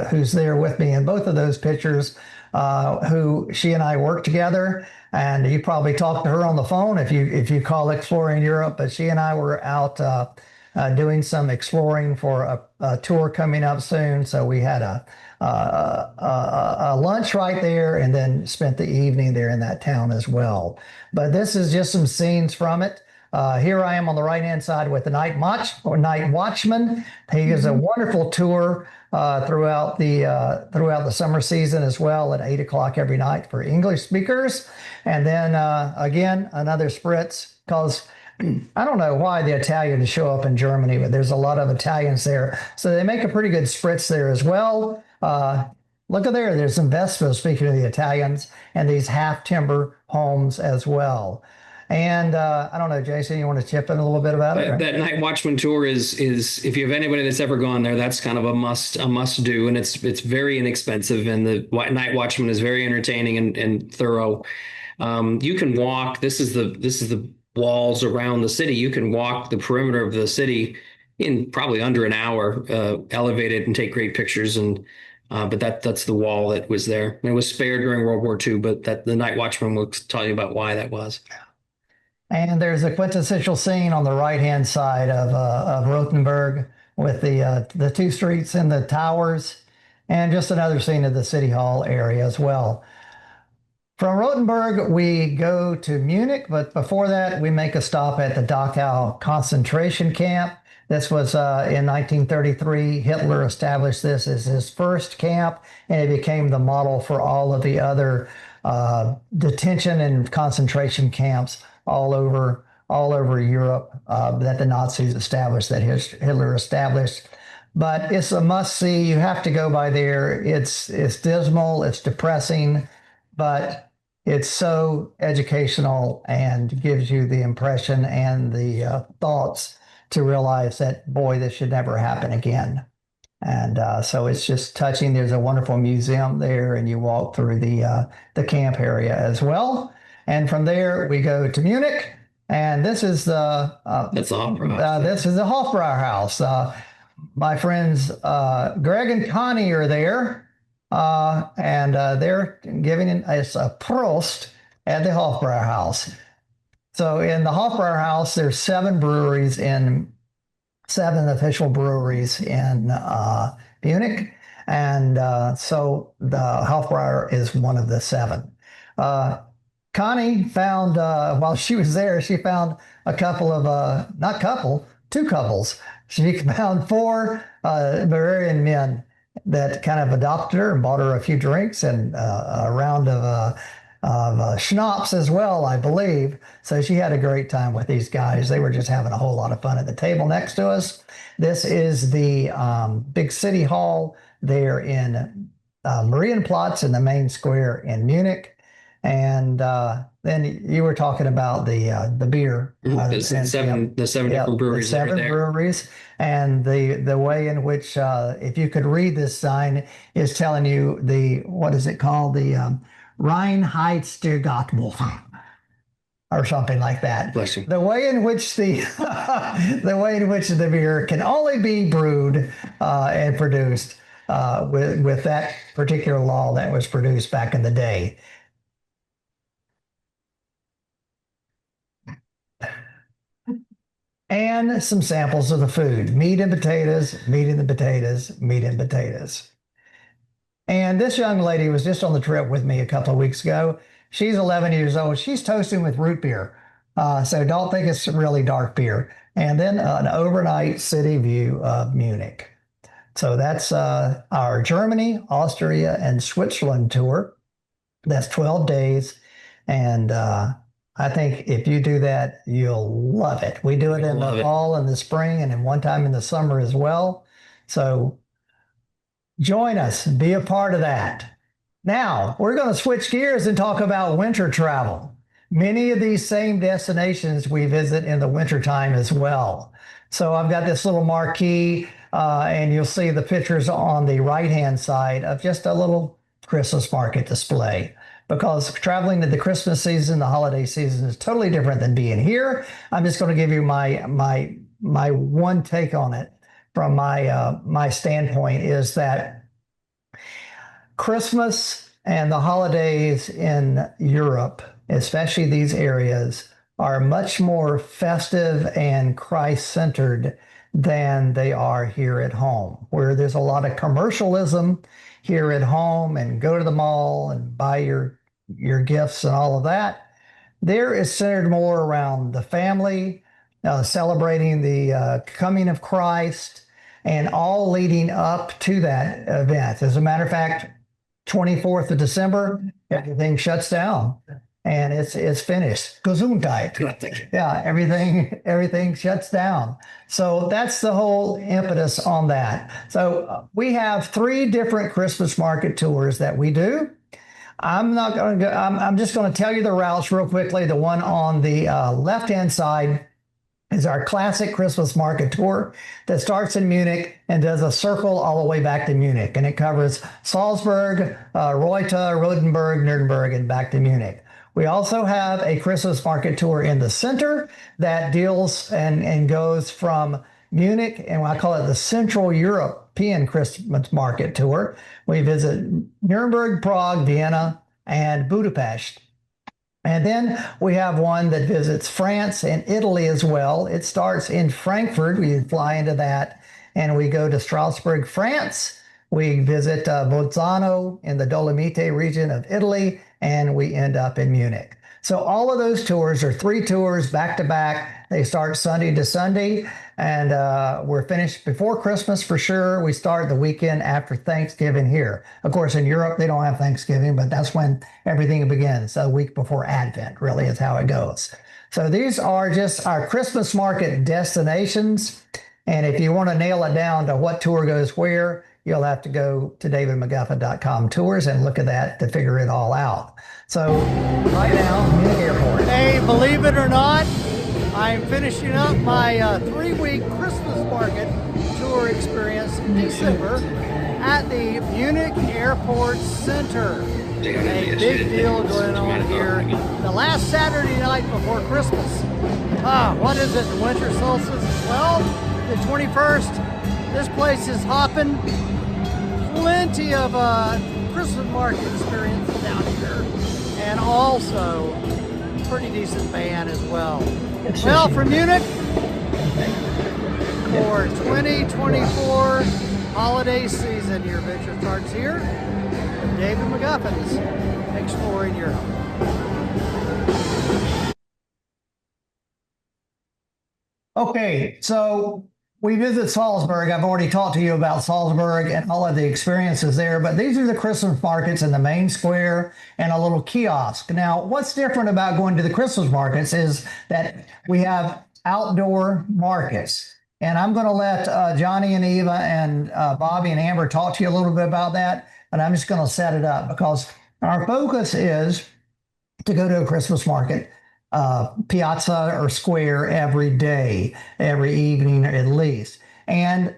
who's there with me in both of those pictures, who she and I work together, and you probably talked to her on the phone if you call Exploring Europe. But she and I were out doing some exploring for a tour coming up soon. So we had a lunch right there, and then spent the evening there in that town as well. But this is just some scenes from it. Here I am on the right-hand side with the night watchman. He gives a wonderful tour throughout the summer season as well at 8 o'clock every night for English speakers. And then again, another spritz, because I don't know why the Italians show up in Germany, but there's a lot of Italians there. So they make a pretty good spritz there as well. Look at there. There's some Vespas, speaking of the Italians, and these half timber homes as well. And I don't know, Jason, you want to chip in a little bit about it? That night watchman tour is if you have anybody that's ever gone there, that's kind of a must do, and it's very inexpensive, and the night watchman is very entertaining and thorough. You can walk. This is the walls around the city. You can walk the perimeter of the city in probably under an hour, elevated, and take great pictures. And but that's the wall that was there. And it was spared during World War II, but that the night watchman will tell you about why that was. And there's a quintessential scene on the right-hand side of Rothenburg with the two streets and the towers, and just another scene of the City Hall area as well. From Rothenburg, we go to Munich, but before that, we make a stop at the Dachau concentration camp. This was in 1933. Hitler established this as his first camp, and it became the model for all of the other detention and concentration camps all over Europe that the Nazis established, that Hitler established. But it's a must-see. You have to go by there. It's dismal, it's depressing, but it's so educational and gives you the impression and the thoughts to realize that, boy, this should never happen again. And so it's just touching. There's a wonderful museum there, and you walk through the camp area as well. And from there, we go to Munich, and this is the That's the Hofbrauhaus. this is the Hofbrauhaus. My friends Greg and Connie are there, and they're giving us a Prost at the Hofbrauhaus. So in the Hofbrauhaus, there's seven official breweries in Munich, and so the Hofbrauer is one of the seven. Connie found, while she was there, she found two couples. She found four Bavarian men that kind of adopted her and bought her a few drinks and a round of schnapps as well, I believe. So she had a great time with these guys. They were just having a whole lot of fun at the table next to us. This is the big city hall there in Marienplatz in the main square in Munich. And then you were talking about the beer. The seven different breweries the that are seven there. breweries, and the way in which, if you could read this sign, is telling you what is it called? The Reinheitsgebot or something like that. Bless you. The way in which the the way in which the beer can only be brewed and produced with that particular law that was produced back in the day. And some samples of the food: meat and potatoes, meat and the potatoes, meat and potatoes. And this young lady was just on the trip with me a couple of weeks ago. She's 11 years old. She's toasting with root beer. So don't think it's really dark beer. And then an overnight city view of Munich. So that's our Germany, Austria, and Switzerland tour. That's 12 days. And I think if you do that, you'll love it. We do it in the fall and the spring, and then one time in the summer as well. So join us, be a part of that. Now, we're going to switch gears and talk about winter travel. Many of these same destinations we visit in the wintertime as well. So I've got this little marquee, and you'll see the pictures on the right-hand side of just a little Christmas market display. Because traveling to the Christmas season, the holiday season, is totally different than being here. I'm just going to give you my one take on it from my standpoint, is that Christmas and the holidays in Europe, especially these areas, are much more festive and Christ-centered than they are here at home, where there's a lot of commercialism here at home and go to the mall and buy your gifts and all of that. There is centered more around the family, celebrating the coming of Christ, and all leading up to that event. As a matter of fact, 24th of December, everything shuts down and it's finished. Gesundheit. Yeah, everything shuts down. So that's the whole impetus on that. So we have 3 different Christmas market tours that we do. I'm not going to go, I'm just going to tell you the routes real quickly. The one on the left-hand side is our classic Christmas market tour that starts in Munich and does a circle all the way back to Munich. And it covers Salzburg, Reuter, Rotenburg, Nuremberg, and back to Munich. We also have a Christmas market tour in the center that deals and goes from Munich, and I call it the Central European Christmas Market Tour. We visit Nuremberg, Prague, Vienna, and Budapest. And then we have one that visits France and Italy as well. It starts in Frankfurt. We fly into that, and we go to Strasbourg, France. We visit Bolzano in the Dolomite region of Italy, and we end up in Munich. So all of those tours are 3 tours back to back. They start Sunday to Sunday, and we're finished before Christmas for sure. We start the weekend after Thanksgiving here. Of course, in Europe, they don't have Thanksgiving, but that's when everything begins. A week before Advent really is how it goes. So these are just our Christmas market destinations. And if you want to nail it down to what tour goes where, you'll have to go to davidmcguffin.com tours and look at that to figure it all out. So right now, Munich Airport. Hey, believe it or not, I'm finishing up my 3-week Christmas market tour experience in December at the Munich Airport Center. A big deal going on here. The last Saturday night before Christmas. What is it, the winter solstice? Well, the 21st. This place is hopping. Plenty of Christmas market experience down here, and also pretty decent band as well. Well, from Munich for 2024 holiday season, your adventure starts here with David McGuffin's Exploring Europe. Okay, so we visit Salzburg. I've already talked to you about Salzburg and all of the experiences there, but these are the Christmas markets in the main square and a little kiosk. Now, what's different about going to the Christmas markets is that we have outdoor markets. And I'm going to let Johnny and Eva and Bobby and Amber talk to you a little bit about that, but I'm just going to set it up because our focus is to go to a Christmas market, piazza or square every day, every evening at least. And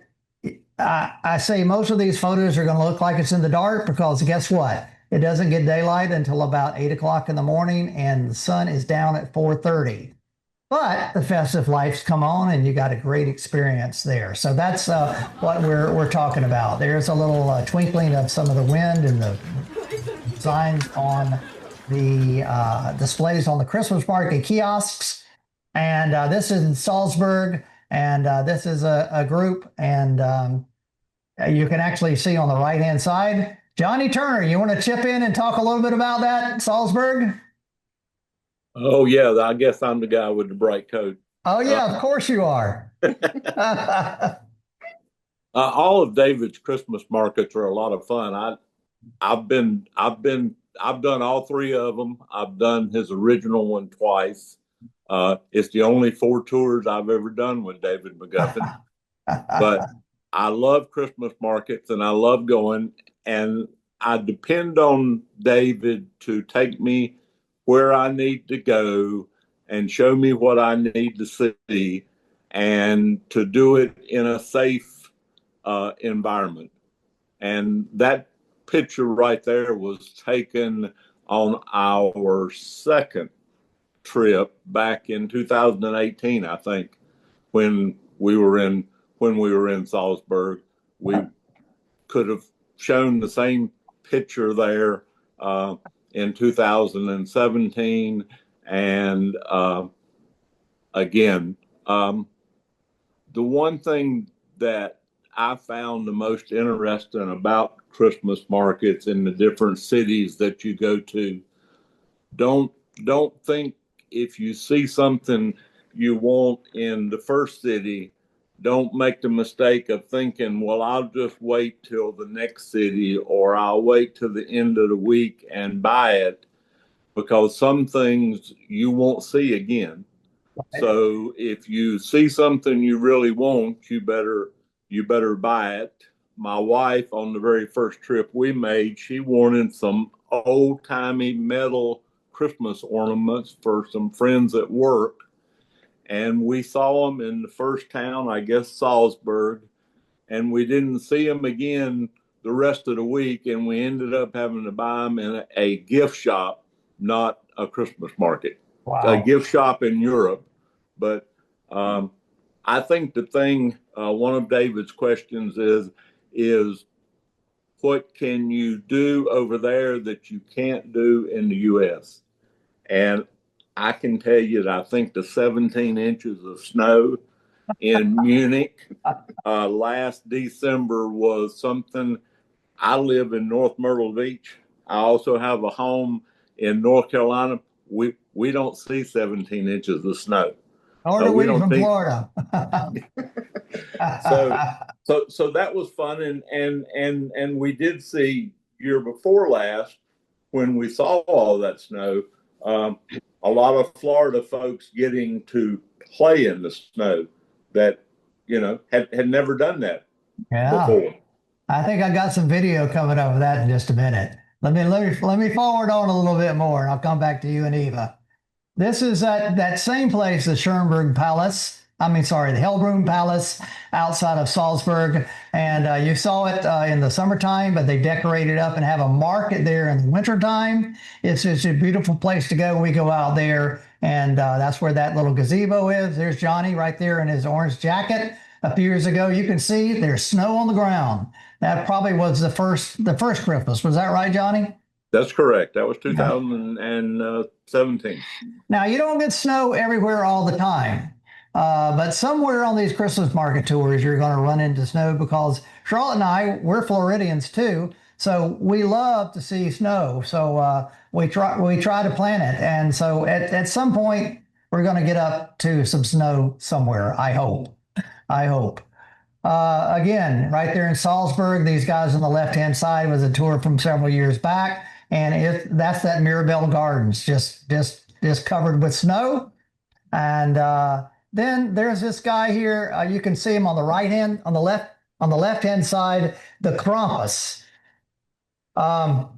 I say most of these photos are going to look like it's in the dark because guess what? It doesn't get daylight until about 8 o'clock in the morning, and the sun is down at 4:30. But the festive lights come on, and you got a great experience there. So that's what we're talking about. There's a little twinkling of some of the wind and the signs on the displays on the Christmas market kiosks. And this is in Salzburg, and this is a group, and you can actually see on the right-hand side. Johnny Turner, you want to chip in and talk a little bit about that, Salzburg? Oh yeah, I guess I'm the guy with the bright coat. Oh yeah, of course you are. All of David's Christmas markets are a lot of fun. I've done all three of them. I've done his original one twice. It's the only 4 tours I've ever done with David McGuffin. But I love Christmas markets and I love going, and I depend on David to take me where I need to go and show me what I need to see, and to do it in a safe environment. And that picture right there was taken on our second trip back in 2018, I think, when we were in Salzburg. We could have shown the same picture there in 2017, and again, the one thing that I found the most interesting about Christmas markets in the different cities that you go to, don't think if you see something you want in the first city, don't make the mistake of thinking, well, I'll just wait till the next city, or I'll wait till the end of the week and buy it, because some things you won't see again. So if you see something you really want, you better buy it. My wife, on the very first trip we made, she wanted some old timey metal Christmas ornaments for some friends at work. And we saw them in the first town, I guess Salzburg, and we didn't see them again the rest of the week. And we ended up having to buy them in a gift shop, not a Christmas market. Wow. A gift shop in Europe. But I think the thing, one of David's questions is what can you do over there that you can't do in the U.S.? And I can tell you that I think the 17 inches of snow in Munich last December was something. I live in North Myrtle Beach. I also have a home in North Carolina. We don't see 17 inches of snow. Or do we from Florida? So that was fun, and we did see year before last, when we saw all that snow, a lot of Florida folks getting to play in the snow that had never done that before. I think I got some video coming up of that in just a minute. Let me forward on a little bit more, and I'll come back to you and Eva. This is that same place, the Schönberg Palace. I mean, sorry, the Hellbrunn Palace outside of Salzburg. And you saw it in the summertime, but they decorate it up and have a market there in the wintertime. It's just a beautiful place to go. We go out there, and that's where that little gazebo is. There's Johnny right there in his orange jacket. A few years ago, you can see there's snow on the ground. That probably was the first Christmas. Was that right, Johnny? That's correct. That was 2017. Now, you don't get snow everywhere all the time. But somewhere on these Christmas market tours, you're going to run into snow, because Charlotte and I, we're Floridians too. So we love to see snow. So we try to plan it. And so at some point, we're going to get up to some snow somewhere. I hope. Again, right there in Salzburg, these guys on the left-hand side was a tour from several years back. And that's that Mirabelle Gardens, just covered with snow. And then there's this guy here. You can see him on the left-hand side, the Krampus.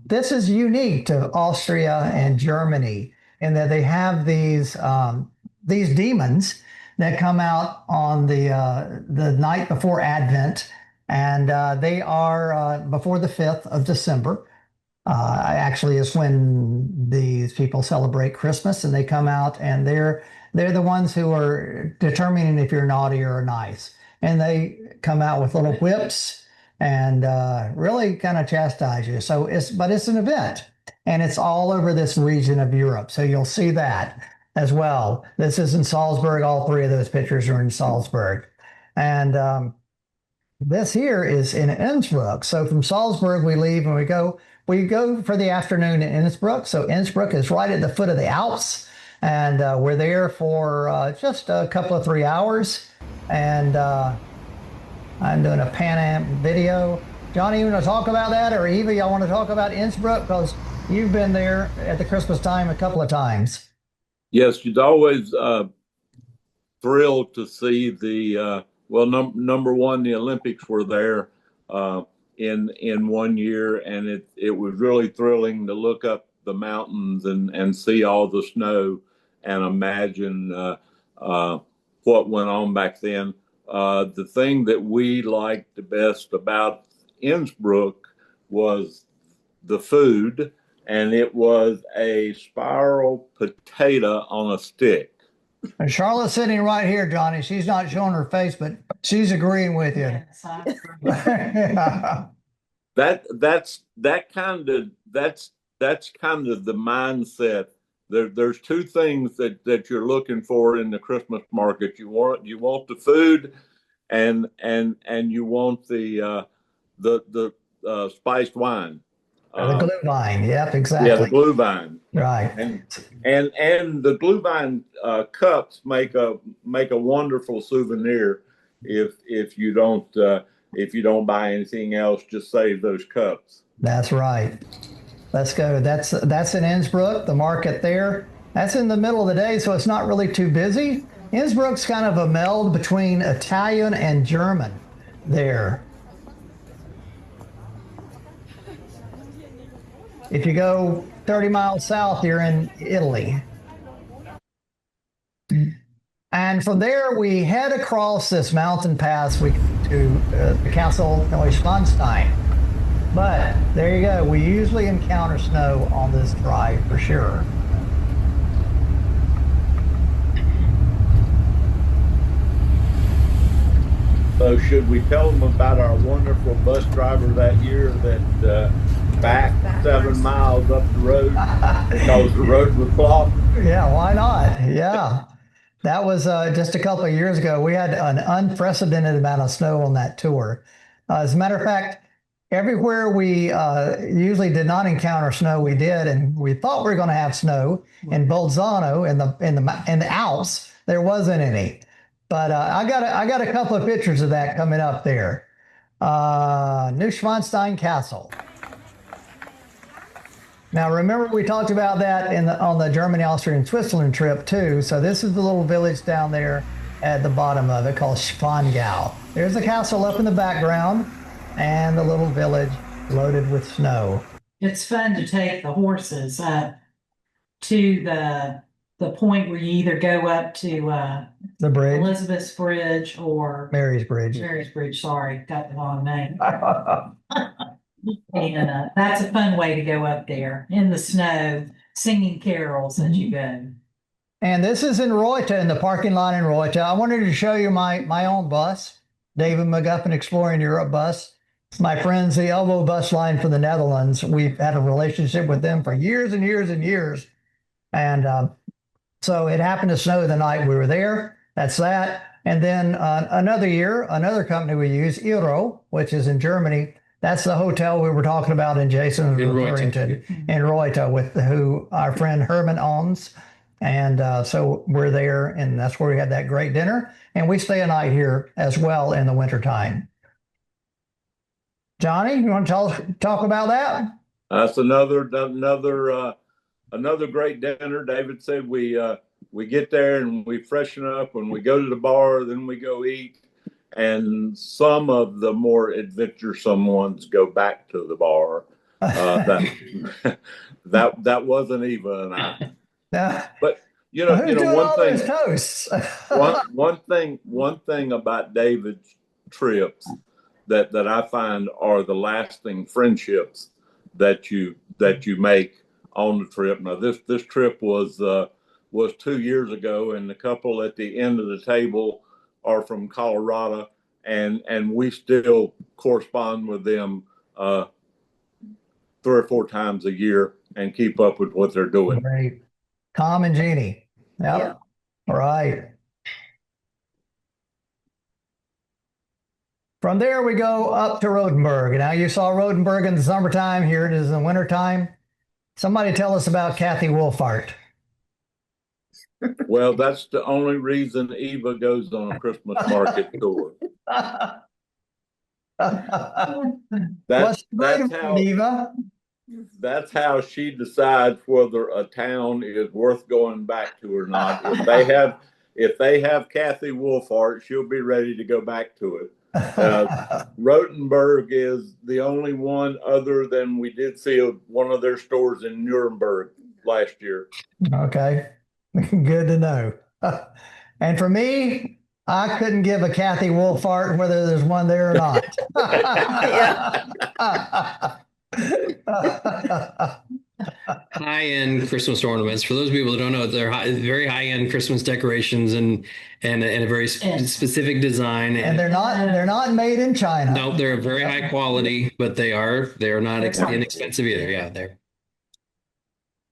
This is unique to Austria and Germany. in that they have these demons that come out on the night before Advent, and they are before the 5th of December. Actually, is when these people celebrate Christmas, and they come out, and they're the ones who are determining if you're naughty or nice, and they come out with little whips and really kind of chastise you. So it's an event, and it's all over this region of Europe. So you'll see that as well. This is in Salzburg. All three of those pictures are in Salzburg, and this here is in Innsbruck. So from Salzburg, we leave and we go for the afternoon in Innsbruck. So Innsbruck is right at the foot of the Alps. And we're there for just a couple of 3 hours. And I'm doing a Pan Am video. Johnny, you want to talk about that? Or Eva, y'all want to talk about Innsbruck? Because you've been there at the Christmas time a couple of times. Yes, you'd always thrilled to see the well, number one, the Olympics were there in one year, and it was really thrilling to look up the mountains and see all the snow and imagine what went on back then. The thing that we liked the best about Innsbruck was the food, and it was a spiral potato on a stick. And Charlotte's sitting right here, Johnny. She's not showing her face, but she's agreeing with you. That's kind of the mindset. There's two things that you're looking for in the Christmas market. You want the food, and you want the spiced wine. The Glühwein. Yep, exactly. Yeah, the Glühwein. Right. And the Glühwein cups make a wonderful souvenir. If you don't buy anything else, just save those cups. That's right. Let's go. That's in Innsbruck, the market there. That's in the middle of the day, so it's not really too busy. Innsbruck's kind of a meld between Italian and German there. If you go 30 miles south, you're in Italy. And from there, we head across this mountain pass to the Castle Neuschwanstein. But there you go. We usually encounter snow on this drive for sure. So should we tell them about our wonderful bus driver that year that backed 7 miles up the road because the road was blocked? Yeah, why not? Yeah. That was just a couple of years ago. We had an unprecedented amount of snow on that tour. As a matter of fact, everywhere we usually did not encounter snow, we did, and we thought we were going to have snow. In Bolzano, in the Alps, there wasn't any. But I got a couple of pictures of that coming up there. Neuschwanstein Castle. Now, remember we talked about that on the Germany, Austria, and Switzerland trip too. So this is the little village down there at the bottom of it called Schwangau. There's the castle up in the background and the little village loaded with snow. It's fun to take the horses up to the point where you either go up to The bridge, Elizabeth's Bridge or Mary's Bridge. Mary's Bridge. Sorry, got the wrong name. And that's a fun way to go up there in the snow, singing carols as you go. And this is in Reutte, in the parking lot in Reutte. I wanted to show you my own bus, David McGuffin Exploring Europe bus. It's my friends, the Elbow Bus Line from the Netherlands. We've had a relationship with them for years and years and years. And so it happened to snow the night we were there. That's that. And then another year, another company we use, Iro, which is in Germany. That's the hotel we were talking about and Jason was referring to in Reutte, with who our friend Herman owns. And so we're there, and that's where we had that great dinner. And we stay a night here as well in the wintertime. Johnny, you want to talk about that? That's another great dinner. David said we get there and we freshen up and we go to the bar, then we go eat. And some of the more adventuresome ones go back to the bar. That wasn't Eva and I. But Who's doing all those toasts? one thing about David's trips that I find are the lasting friendships that you make on the trip. Now this trip was 2 years ago, and the couple at the end of the table are from Colorado, and we still correspond with them 3 or 4 times a year and keep up with what they're doing. Great. Tom and Jeannie. Yep. Yeah. All right. From there, we go up to Rodenburg. Now, you saw Rodenburg in the summertime. Here it is in the wintertime. Somebody tell us about Kathy Wolfart. Well, that's the only reason Eva goes on a Christmas market tour. What's great about Eva? That's how she decides whether a town is worth going back to or not. If they have Kathy Wolfart, she'll be ready to go back to it. Rotenburg is the only one other than we did see one of their stores in Nuremberg last year. Okay, good to know. And for me, I couldn't give a Kathy Wolfart whether there's one there or not. High-end Christmas ornaments. For those people that don't know, they're very high-end Christmas decorations and a very specific design. And they're not made in China. No, they're very high quality, but they are not inexpensive either. Yeah, they're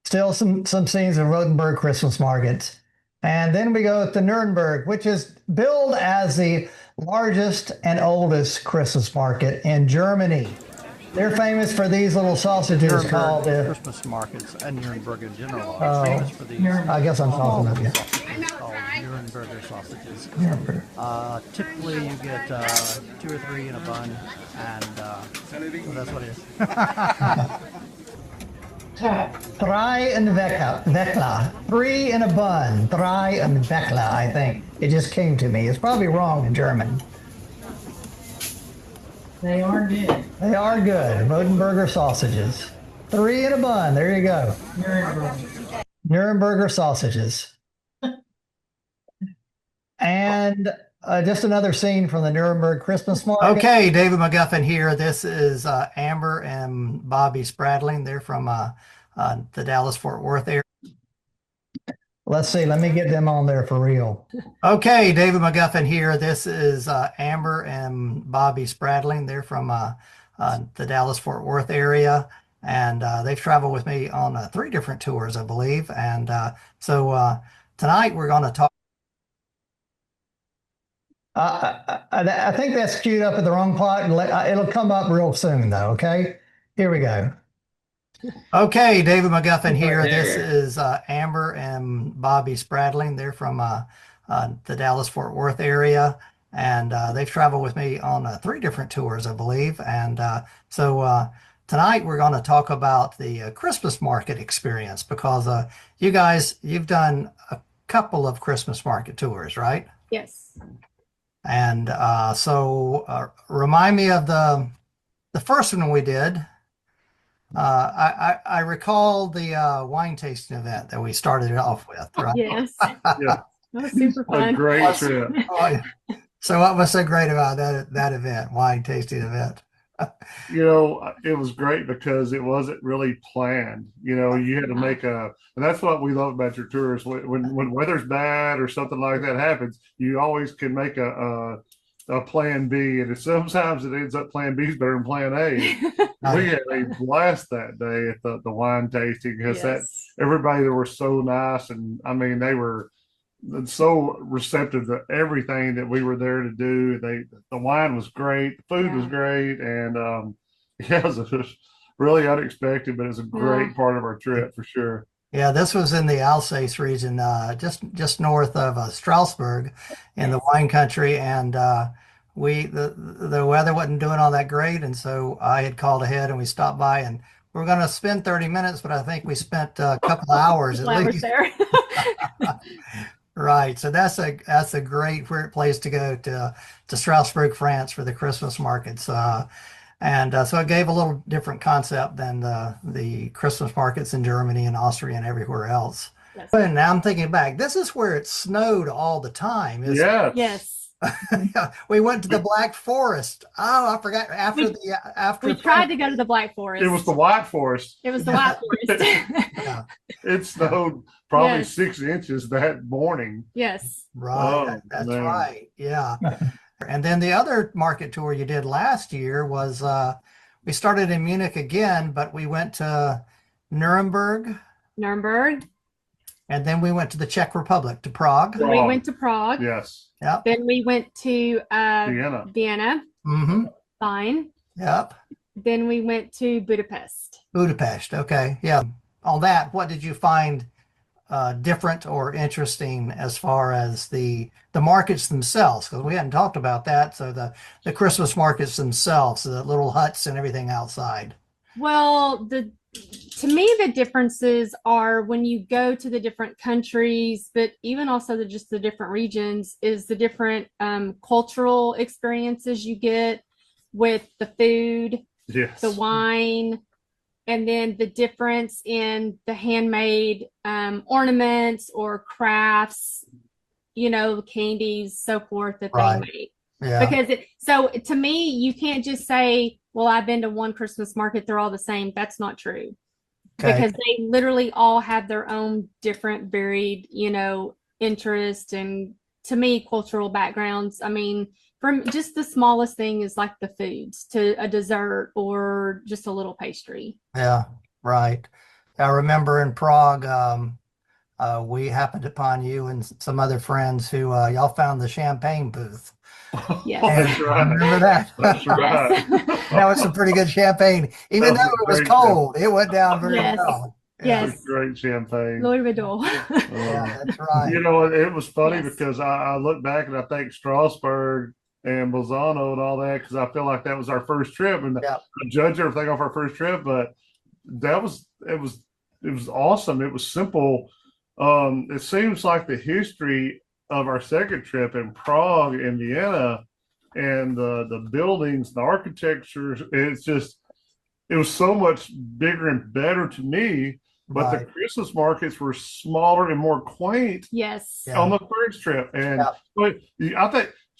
still some scenes of Rotenburg Christmas markets. And then we go to Nuremberg, which is billed as the largest and oldest Christmas market in Germany. They're famous for these little sausages called Christmas markets and Nuremberg in general are famous for these. I guess I'm talking about called Nuremberger sausages. Nuremberg. Typically, you get 2 or 3 in a bun, and so that's what it is. Drei and Weckler. 3 in a bun. Drei and Weckler, I think. It just came to me. It's probably wrong in German. They are good. They are good. Rodenburger sausages. 3 in a bun. There you go. Nuremberger sausages. And just another scene from the Nuremberg Christmas market. Okay, David McGuffin here. This is Amber and Bobby Spradling. They're from the Dallas-Fort Worth area. Let's see. Let me get them on there for real. Okay, David McGuffin here. This is Amber and Bobby Spradling. They're from the Dallas-Fort Worth area, and they've traveled with me on 3 different tours, I believe. And so tonight we're going to talk. I think that's queued up at the wrong plot. It'll come up real soon, though. Okay, here we go. Okay, David McGuffin here. This is Amber and Bobby Spradling. They're from the Dallas-Fort Worth area, and they've traveled with me on 3 different tours, I believe. And so tonight we're going to talk about the Christmas market experience, because you guys, you've done a couple of Christmas market tours, right? Yes. And so remind me of the first one we did. I recall the wine tasting event that we started it off with, right? Yes. Yeah. That was super fun. A great trip. So what was so great about that event, wine tasting event? It was great because it wasn't really planned. You had to make and that's what we love about your tours. When weather's bad or something like that happens, you always can make a plan B, and sometimes it ends up plan B is better than plan A. We had a blast that day at the wine tasting, because everybody there was so nice, and I mean they were so receptive to everything that we were there to do. The wine was great, the food was great, and it was really unexpected, but it's a great part of our trip for sure. Yeah, this was in the Alsace region, just north of Strasbourg in the wine country, and the weather wasn't doing all that great, and so I had called ahead and we stopped by, and we were going to spend 30 minutes, but I think we spent a couple of hours at least. There. Right, so that's a great place to go to Strasbourg, France for the Christmas markets. And so it gave a little different concept than the Christmas markets in Germany and Austria and everywhere else. Yes. And now I'm thinking back, this is where it snowed all the time. Yes. Yes. We went to the Black Forest. Oh, I forgot after We tried to go to the Black Forest. It was the White Forest. It was the White Forest. Yeah, It snowed probably Yes. 6 inches that morning. Yes. right. Oh, That's man. right. Yeah. And then the other market tour you did last year was we started in Munich again, but we went to Nuremberg, Nuremberg. and then we went to the Czech Republic, to Prague. Then we went to Prague. Yes. Yep. Then we went to Vienna. Vienna. Mm-hmm. Fine. Yep. Then we went to Budapest. Budapest. Okay. Yeah. On that, what did you find different or interesting as far as the markets themselves? Because we hadn't talked about that. So the Christmas markets themselves, the little huts and everything outside. Well, to me, the differences are when you go to the different countries, but even also just the different regions, is the different cultural experiences you get with the food, Yes. the wine, and then the difference in the handmade ornaments or crafts, candies, so forth that Right. they make. Yeah. Because so to me, you can't just say, well, I've been to one Christmas market, they're all the same. That's not true. Okay. Because they literally all have their own different, varied, interests and, to me, cultural backgrounds. I mean, from just the smallest thing is like the foods to a dessert or just a little pastry. Yeah. Right. I remember in Prague, we happened upon you and some other friends who y'all found the champagne booth. Yes. Oh, that's right. Remember that? That's right. That was some pretty good champagne. Even That though was it was great cold, it went down very Yes. well. Yes. It's great champagne. Louis Vuitton. Yeah, that's right. It was funny Yes. because I look back and I think Strasbourg and Bolzano and all that, because I feel like that was our first trip, and Yeah. I judge everything off our first trip, but it was awesome. It was simple. It seems like the history of our second trip in Prague and Vienna and the buildings, the architecture, it was so much bigger and better to me. But the Right. Christmas markets were smaller and more quaint Yes. Yeah. on the first trip, and Yeah. but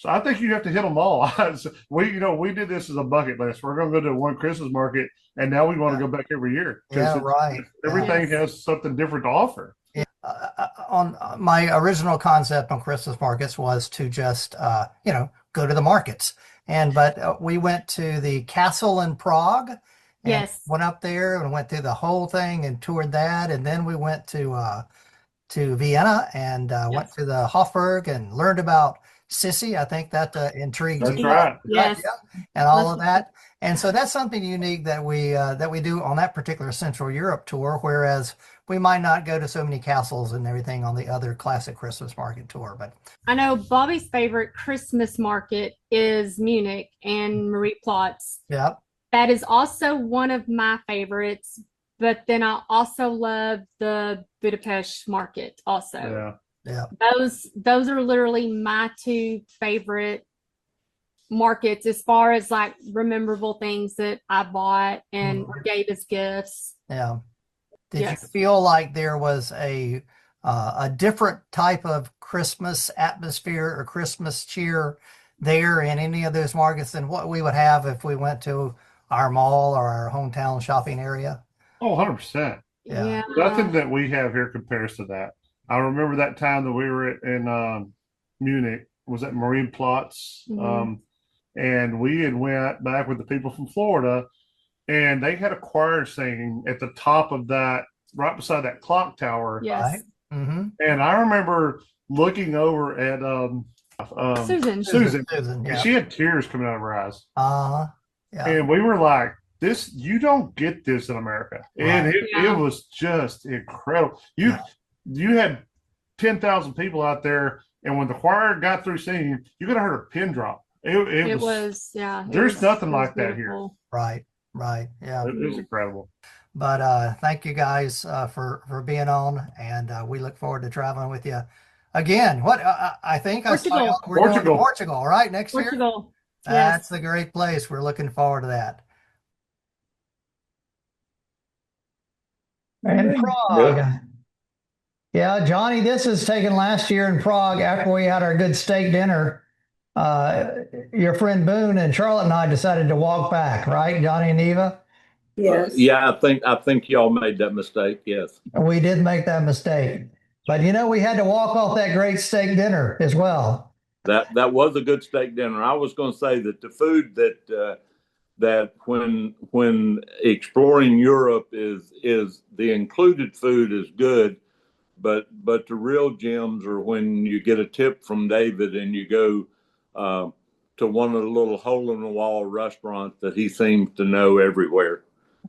I think you have to hit them all. So we did this as a bucket list. We're going to go to one Christmas market, and now we want to go back every year Yeah, because right. everything Yes. has something different to offer. On my original concept on Christmas markets was to just go to the markets, but we went to the castle in Prague, and Yes. went up there and went through the whole thing and toured that, and then we went to Vienna and went Yes. to the Hofburg and learned about Sissy. I think that intrigued That's you. right. Yes. Yeah, and all of that. And so that's something unique that we do on that particular Central Europe tour, whereas we might not go to so many castles and everything on the other classic Christmas market tour. But I know Bobby's favorite Christmas market is Munich and Marieplatz. yeah, That is also one of my favorites, but then I also love the Budapest market also. Yeah. Those are literally my two favorite markets as far as like rememberable things that I bought and or gave as gifts. yeah. Did Yes. you feel like there was a different type of Christmas atmosphere or Christmas cheer there in any of those markets than what we would have if we went to our mall or our hometown shopping area? Oh, 100%. Yeah. Nothing that we have here compares to that. I remember that time that we were in Munich, was at Marienplatz, Mhm. and we had went back with the people from Florida, and they had a choir singing at the top of that, right beside that clock tower. Yes. Right. Mm-hmm. And I remember looking over at Susan. Susan, Susan, and yeah. she had tears coming out of her eyes. Yeah. And we were like, this, you don't get this in America. And Right. Yeah. it was just incredible. You had 10,000 people out there, and when the choir got through singing, you could have heard a pin drop. It was there's nothing like that here. beautiful. Right. Yeah. It was incredible. But thank you guys for being on, and we look forward to traveling with you again. What I think I saw Portugal. we're going to Portugal. Portugal, right? Next year. Portugal. That's Yes. a great place. We're looking forward to that. And Prague. Yeah, Johnny, this is taken last year in Prague after we had our good steak dinner. Uh, your friend Boone and Charlotte and I decided to walk back, right, Johnny and Eva? Yes. Yeah, I think y'all made that mistake. Yes. We did make that mistake. But we had to walk off that great steak dinner as well. That was a good steak dinner. I was going to say that the food that when exploring Europe is the included food is good, but the real gems are when you get a tip from David and you go to one of the little hole in the wall restaurants that he seems to know everywhere,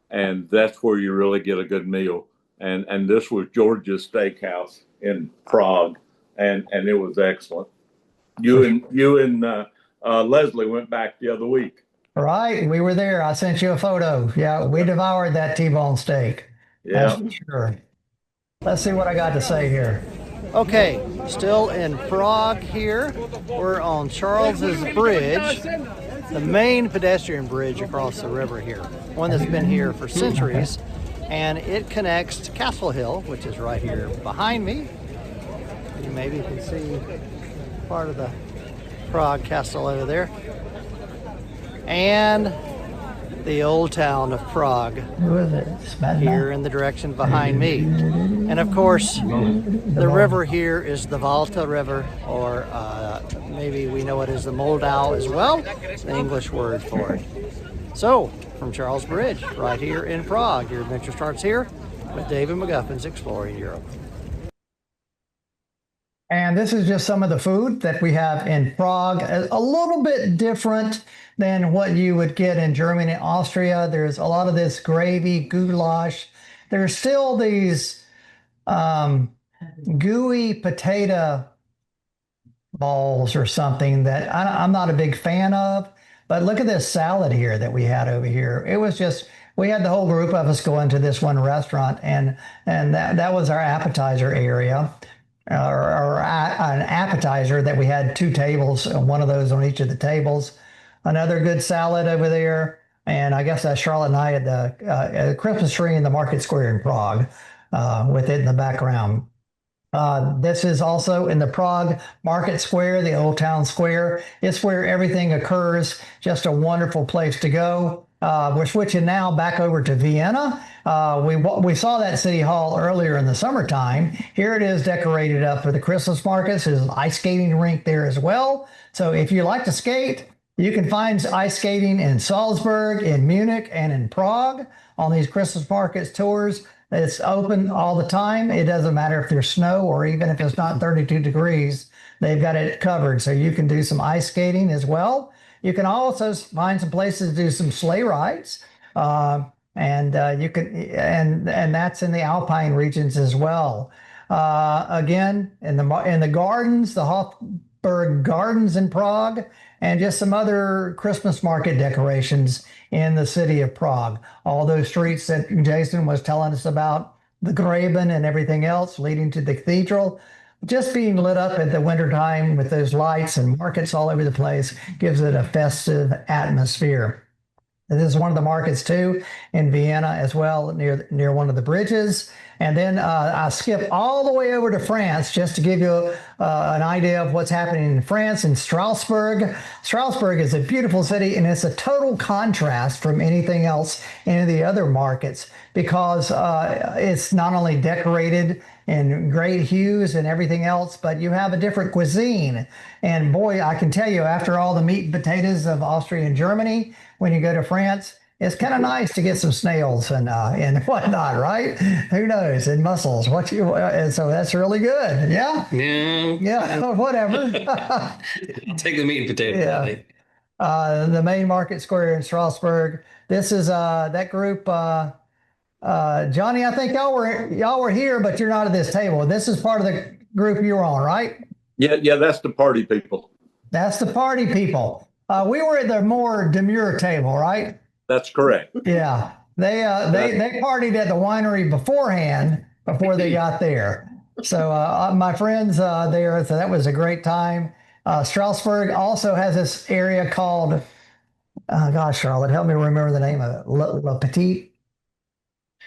and that's where you really get a good meal. And this was George's Steakhouse in Prague, and it was excellent. You and Leslie went back the other week. Right. We were there. I sent you a photo. Yeah, we devoured that T-bone steak. Yeah. That's for sure. Let's see what I got to say here. Okay, still in Prague here. We're on Charles's Bridge, the main pedestrian bridge across the river here. One that's been here for centuries. And it connects to Castle Hill, which is right here behind me. You maybe can see part of the Prague castle over there. And the old town of Prague here in the direction behind me. And of course, the river here is the Valta River, or maybe we know it as the Moldau as well, the English word for it. So, from Charles Bridge, right here in Prague, your adventure starts here with David McGuffin's Exploring Europe. And this is just some of the food that we have in Prague, a little bit different than what you would get in Germany and Austria. There's a lot of this gravy, goulash. There's still these gooey potato balls or something that I'm not a big fan of. But look at this salad here that we had over here. It was just, we had the whole group of us go into this one restaurant, and that was our appetizer area. Or an appetizer that we had 2 tables, one of those on each of the tables. Another good salad over there. And I guess Charlotte and I had the Christmas tree in the market square in Prague with it in the background. This is also in the Prague Market Square, the Old Town Square. It's where everything occurs. Just a wonderful place to go. We're switching now back over to Vienna. We saw that City Hall earlier in the summertime. Here it is decorated up for the Christmas markets. There's an ice skating rink there as well. So if you like to skate, you can find ice skating in Salzburg, in Munich, and in Prague on these Christmas markets tours. It's open all the time. It doesn't matter if there's snow or even if it's not 32 degrees. They've got it covered. So you can do some ice skating as well. You can also find some places to do some sleigh rides. You can, and that's in the Alpine regions as well. Again, in the gardens, the Hofburg Gardens in Prague, and just some other Christmas market decorations in the city of Prague. All those streets that Jason was telling us about, the Graben and everything else leading to the cathedral, just being lit up at the wintertime with those lights and markets all over the place gives it a festive atmosphere. This is one of the markets too in Vienna as well, near one of the bridges. And then I skip all the way over to France just to give you an idea of what's happening in France, in Strasbourg. Strasbourg is a beautiful city, and it's a total contrast from anything else in the other markets because it's not only decorated in great hues and everything else, but you have a different cuisine. And boy, I can tell you, after all the meat and potatoes of Austria and Germany, when you go to France, it's kind of nice to get some snails and whatnot, right? Who knows? And mussels. And so that's really good. Yeah. Yeah. Whatever. I'll take the meat and potatoes. Yeah. The main market square in Strasbourg. This is that group. Johnny, I think y'all were here, but you're not at this table. This is part of the group you were on, right? Yeah. That's the party people. That's the party people. We were at the more demure table, right? That's correct. Yeah, they partied at the winery beforehand before they got there. So my friends there, so that was a great time. Strasbourg also has this area called, gosh, Charlotte, help me remember the name of it. Le Petit.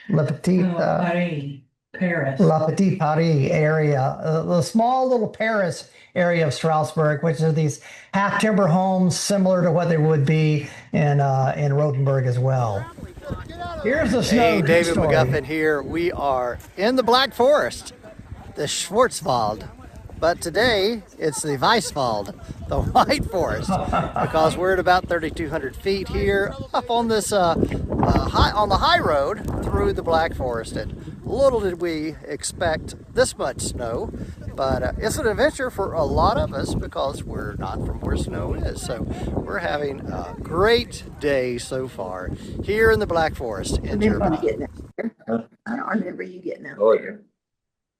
Paris. Paris. La Petite Paris area, the small little Paris area of Strasbourg, which are these half timber homes similar to what they would be in Rothenburg as well. Here's the snow Hey, David story. McGuffin here. We are in the Black Forest, the Schwarzwald. But today it's the Weisswald, the White Forest, because we're at about 3,200 feet here up on this on the high road through the Black Forest. And little did we expect this much snow, but it's an adventure for a lot of us because we're not from where snow is. So we're having a great day so far here in the Black Forest in Germany. I don't remember you getting out Oh, there.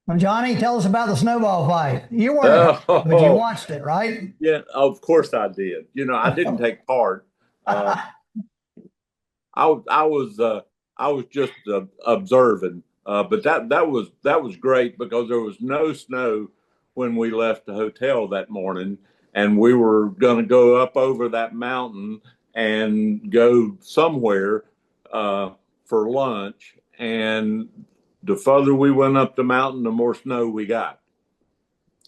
Well, Johnny, tell us about the snowball fight. You weren't, but you watched it, right? Yeah, of course I did. You know, I didn't take part. I was just observing. But that was great because there was no snow when we left the hotel that morning, and we were going to go up over that mountain and go somewhere for lunch. And the further we went up the mountain, the more snow we got.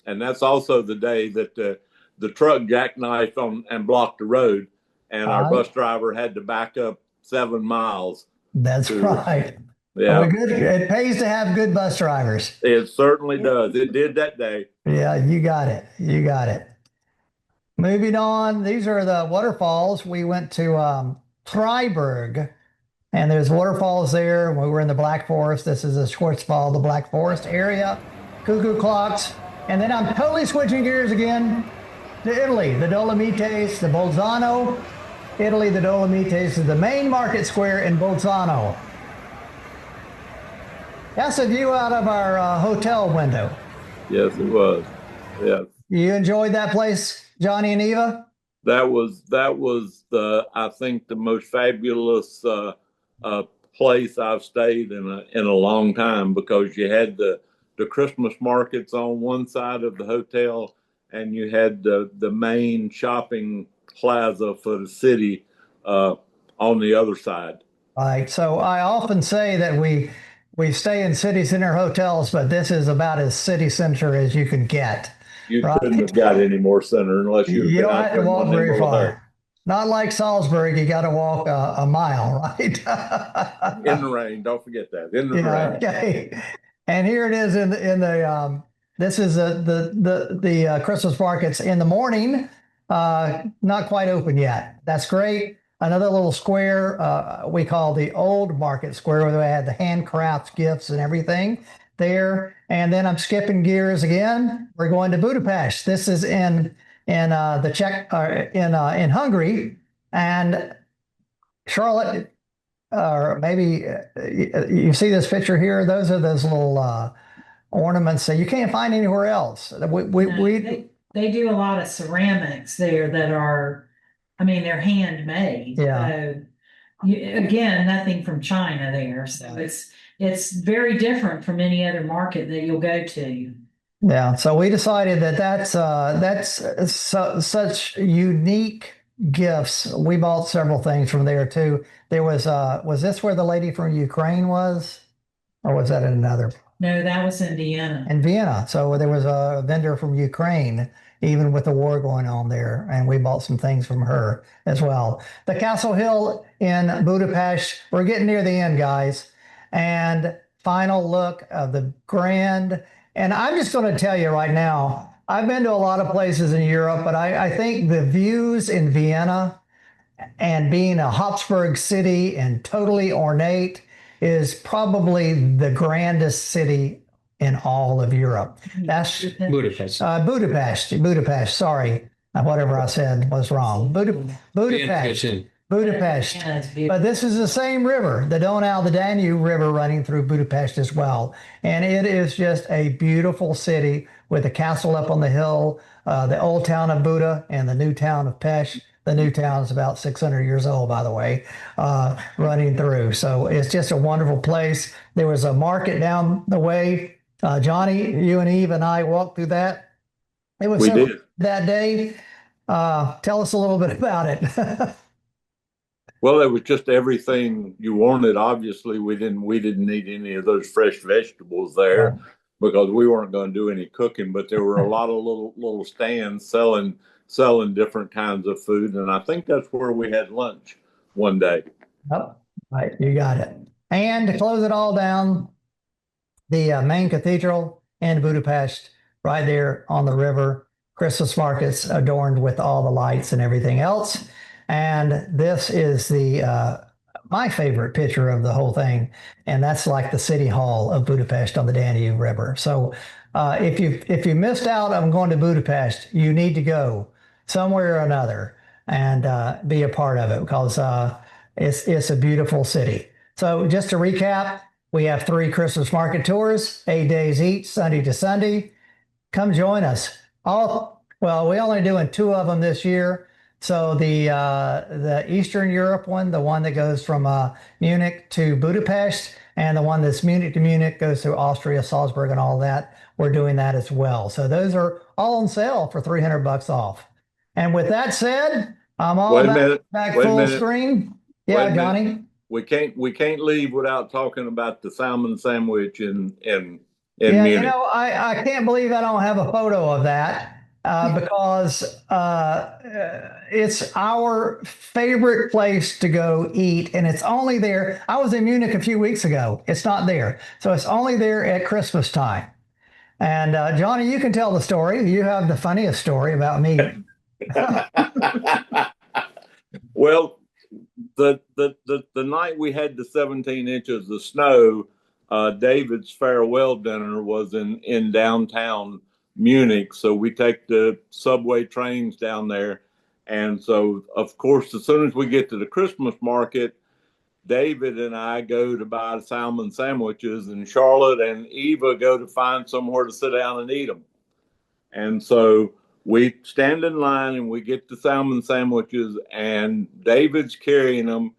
And that's also the day that the truck jackknifed on and blocked the road, and our bus driver had to back up 7 miles. That's right. Yeah, it pays to have good bus drivers. it certainly does. It did that day. Yeah, you got it. You got it. Moving on, these are the waterfalls. We went to Freiburg, and there's waterfalls there. We were in the Black Forest. This is the Schwarzwald, the Black Forest area. Cuckoo clocks. And then I'm totally switching gears again to Italy, the Dolomites, the Bolzano. Italy, the Dolomites is the main market square in Bolzano. That's a view out of our hotel window. Yes, it was. Yes. You enjoyed that place, Johnny and Eva? That was I think the most fabulous place I've stayed in a long time, because you had the Christmas markets on one side of the hotel, and you had the main shopping plaza for the city on the other side. Right. So I often say that we stay in city center hotels, but this is about as city center as you can get. You couldn't have got any more center unless you don't have to walk very far. Not like Salzburg, you got to walk a mile, right? In the rain, don't forget that. In the rain. Okay. And here it is in the this is the Christmas markets in the morning, not quite open yet. That's great. Another little square we call the old market square, where they had the handcraft gifts and everything there. And then I'm skipping gears again. We're going to Budapest. This is in the Czech in Hungary. And Charlotte, or maybe you see this picture here. Those are those little ornaments that you can't find anywhere else. They do a lot of ceramics there that are, I mean, they're handmade. Yeah. So again, nothing from China there. So it's very different from any other market that you'll go to. Yeah. So we decided that's such unique gifts. We bought several things from there too. There was this where the lady from Ukraine was, or was that in another? No, that was in Vienna. In Vienna. So there was a vendor from Ukraine, even with the war going on there, and we bought some things from her as well. The Castle Hill in Budapest. We're getting near the end, guys. And final look of the Grand. And I'm just going to tell you right now, I've been to a lot of places in Europe, but I think the views in Vienna, and being a Habsburg city and totally ornate, is probably the grandest city in all of Europe. That's Budapest. Budapest. Sorry, whatever I said was wrong. Budapest. Budapest. But this is the same river, the Donau, the Danube River, running through Budapest as well. And it is just a beautiful city with a castle up on the hill, the old town of Buda and the new town of Pest. The new town is about 600 years old, by the way, running through. So it's just a wonderful place. There was a market down the way. Johnny, you and Eve and I walked through that. It was that day. Tell us a little bit about it. Well, it was just everything you wanted. Obviously, we didn't need any of those fresh vegetables there because we weren't going to do any cooking. But there were a lot of little stands selling different kinds of food, and I think that's where we had lunch one day. Yep. Right, you got it. And to close it all down, the main cathedral in Budapest, right there on the river, Christmas markets adorned with all the lights and everything else. And this is the my favorite picture of the whole thing, and that's like the city hall of Budapest on the Danube River. So if you missed out on going to Budapest, you need to go somewhere or another and be a part of it because it's a beautiful city. So just to recap, we have 3 Christmas market tours, 8 days each, Sunday to Sunday. Come join us. Well, we're only doing 2 of them this year. So the Eastern Europe one, the one that goes from Munich to Budapest, and the one that's Munich to Munich goes through Austria, Salzburg, and all that. We're doing that as well. So those are all on sale for $300 off. And with that said, I'm all back full screen. Yeah, Johnny. We can't leave without talking about the salmon sandwich in Yeah, Munich. you know, I can't believe I don't have a photo of that because it's our favorite place to go eat, and it's only there. I was in Munich a few weeks ago. It's not there, so it's only there at Christmas time. And Johnny, you can tell the story. You have the funniest story about me. Well, the night we had the 17 inches of snow, David's farewell dinner was in downtown Munich. So we take the subway trains down there. And so, of course, as soon as we get to the Christmas market, David and I go to buy salmon sandwiches, and Charlotte and Eva go to find somewhere to sit down and eat them. And so we stand in line and we get the salmon sandwiches, and David's carrying them,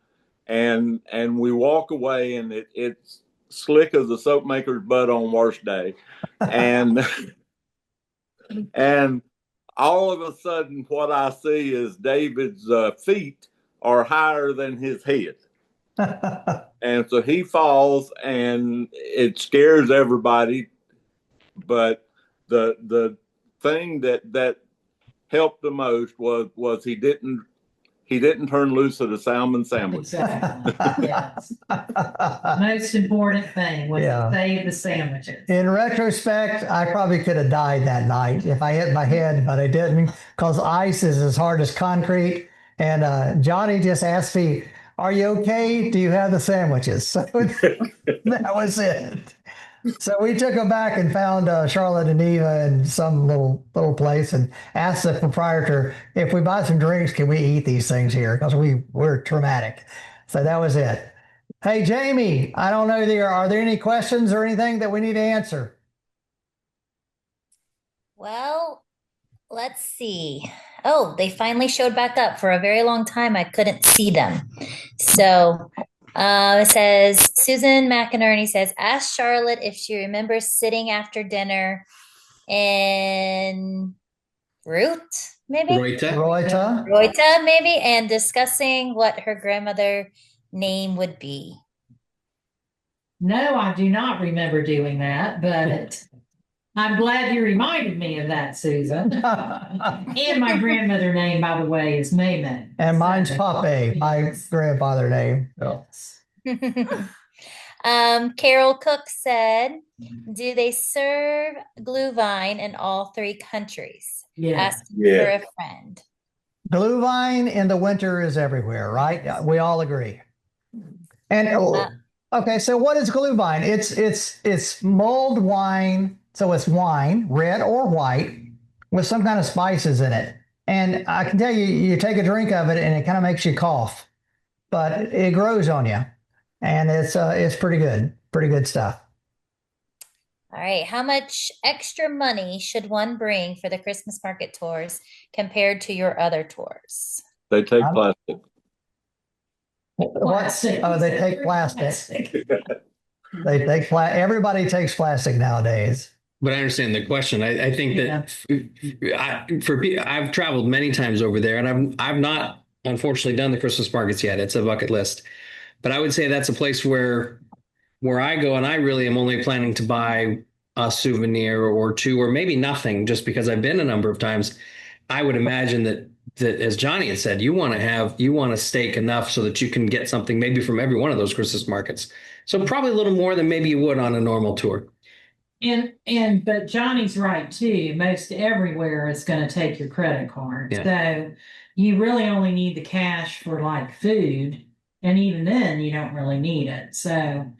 and we walk away, and it's slick as a soap maker's butt on worst day. And and all of a sudden what I see is David's feet are higher than his head. And so he falls, and it scares everybody. But the thing that helped the most was he didn't turn loose of the salmon sandwich. Exactly. Yes. Most important thing was to save the sandwiches. In retrospect, I probably could have died that night if I hit my head, but I didn't because ice is as hard as concrete. And Johnny just asked me, "Are you okay? Do you have the sandwiches?" So that was it. So we took them back and found Charlotte and Eva in some little place and asked the proprietor, if we buy some drinks, can we eat these things here? Because we're traumatic. So that was it. Hey, Jamie, I don't know, are there any questions or anything that we need to answer? Well, let's see. Oh, they finally showed back up. For a very long time, I couldn't see them. So it says, Susan McInerney says, ask Charlotte if she remembers sitting after dinner in Root, maybe? Reuter, maybe, and discussing what her grandmother name would be. No, I do not remember doing that, but I'm glad you reminded me of that, Susan. And my grandmother name, by the way, is Mayman. And mine's Pape, my grandfather name. Yes. Carol Cook said, do they serve Glühwein in all 3 countries? Asking for a friend. Glühwein in the winter is everywhere, right? We all agree. And okay, so what is Glühwein? It's mulled wine. So it's wine, red or white, with some kind of spices in it. And I can tell you, you take a drink of it and it kind of makes you cough, but it grows on you. And it's pretty good stuff. All right. How much extra money should one bring for the Christmas market tours compared to your other tours? They take plastic. Plastic. Oh, they take plastic. Everybody takes plastic nowadays. But I understand the question. I think that I've traveled many times over there, and I've not unfortunately done the Christmas markets yet. It's a bucket list, but I would say that's a place where I go, and I really am only planning to buy a souvenir or two, or maybe nothing, just because I've been a number of times. I would imagine that as Johnny had said, you want to stake enough so that you can get something maybe from every one of those Christmas markets. So probably a little more than maybe you would on a normal tour. But Johnny's right too. Most everywhere is going to take your credit card. Yeah. So you really only need the cash for like food. And even then you don't really need it. So,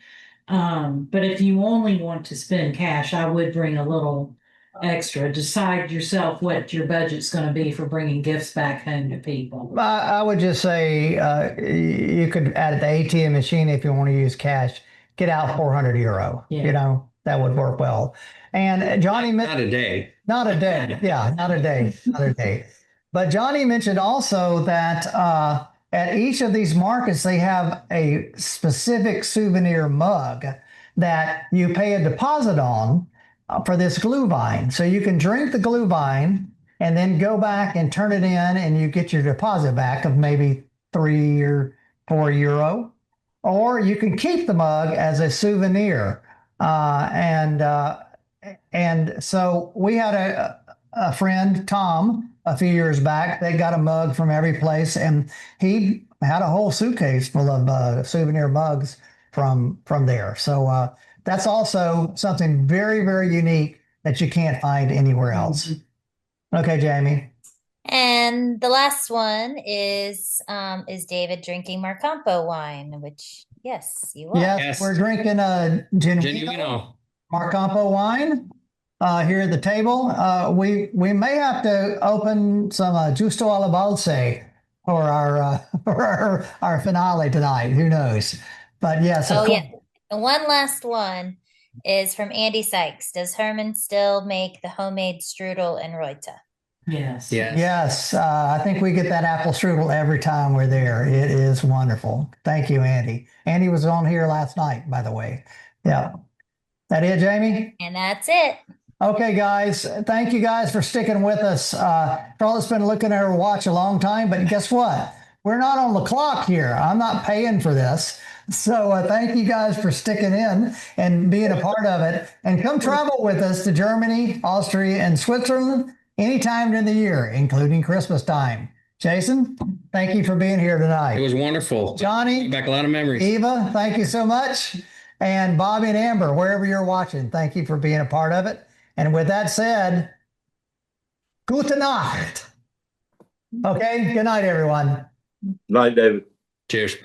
but if you only want to spend cash, I would bring a little extra. Decide yourself what your budget's going to be for bringing gifts back home to people. I would just say you could add the ATM machine if you want to use cash. Get out 400 euro. Yeah. You know, that would work well. And Johnny, Not a day. Not a day. Yeah, not a day. Not a day. But Johnny mentioned also that at each of these markets, they have a specific souvenir mug that you pay a deposit on for this Glühwein. So you can drink the Glühwein and then go back and turn it in, and you get your deposit back of maybe 3 or 4 euro. Or you can keep the mug as a souvenir. And so we had a friend, Tom, a few years back. They got a mug from every place, and he had a whole suitcase full of souvenir mugs from there. So that's also something very, very unique that you can't find anywhere else. Okay, Jamie. And the last one is David drinking Marcampo wine, which yes, you are. Yes, we're drinking a Genuino Marcampo wine here at the table. We may have to open some Justo alla Balse for our finale tonight. Who knows? But yes. Oh yeah. And one last one is from Andy Sykes. Does Herman still make the homemade strudel and Reuter? Yes. Yes. I think we get that apple strudel every time we're there. It is wonderful. Thank you, Andy. Andy was on here last night, by the way. Yeah. That it, Jamie? And that's it. Okay, guys. Thank you guys for sticking with us. Charlotte's been looking at her watch a long time, but guess what? We're not on the clock here. I'm not paying for this. So thank you guys for sticking in and being a part of it. And come travel with us to Germany, Austria, and Switzerland anytime during the year, including Christmas time. Jason, thank you for being here tonight. It was wonderful. Johnny, back a lot of memories. Eva, thank you so much. And Bobby and Amber, wherever you're watching, thank you for being a part of it. And with that said, gute Nacht. Okay, good night, everyone. Night, David. Cheers.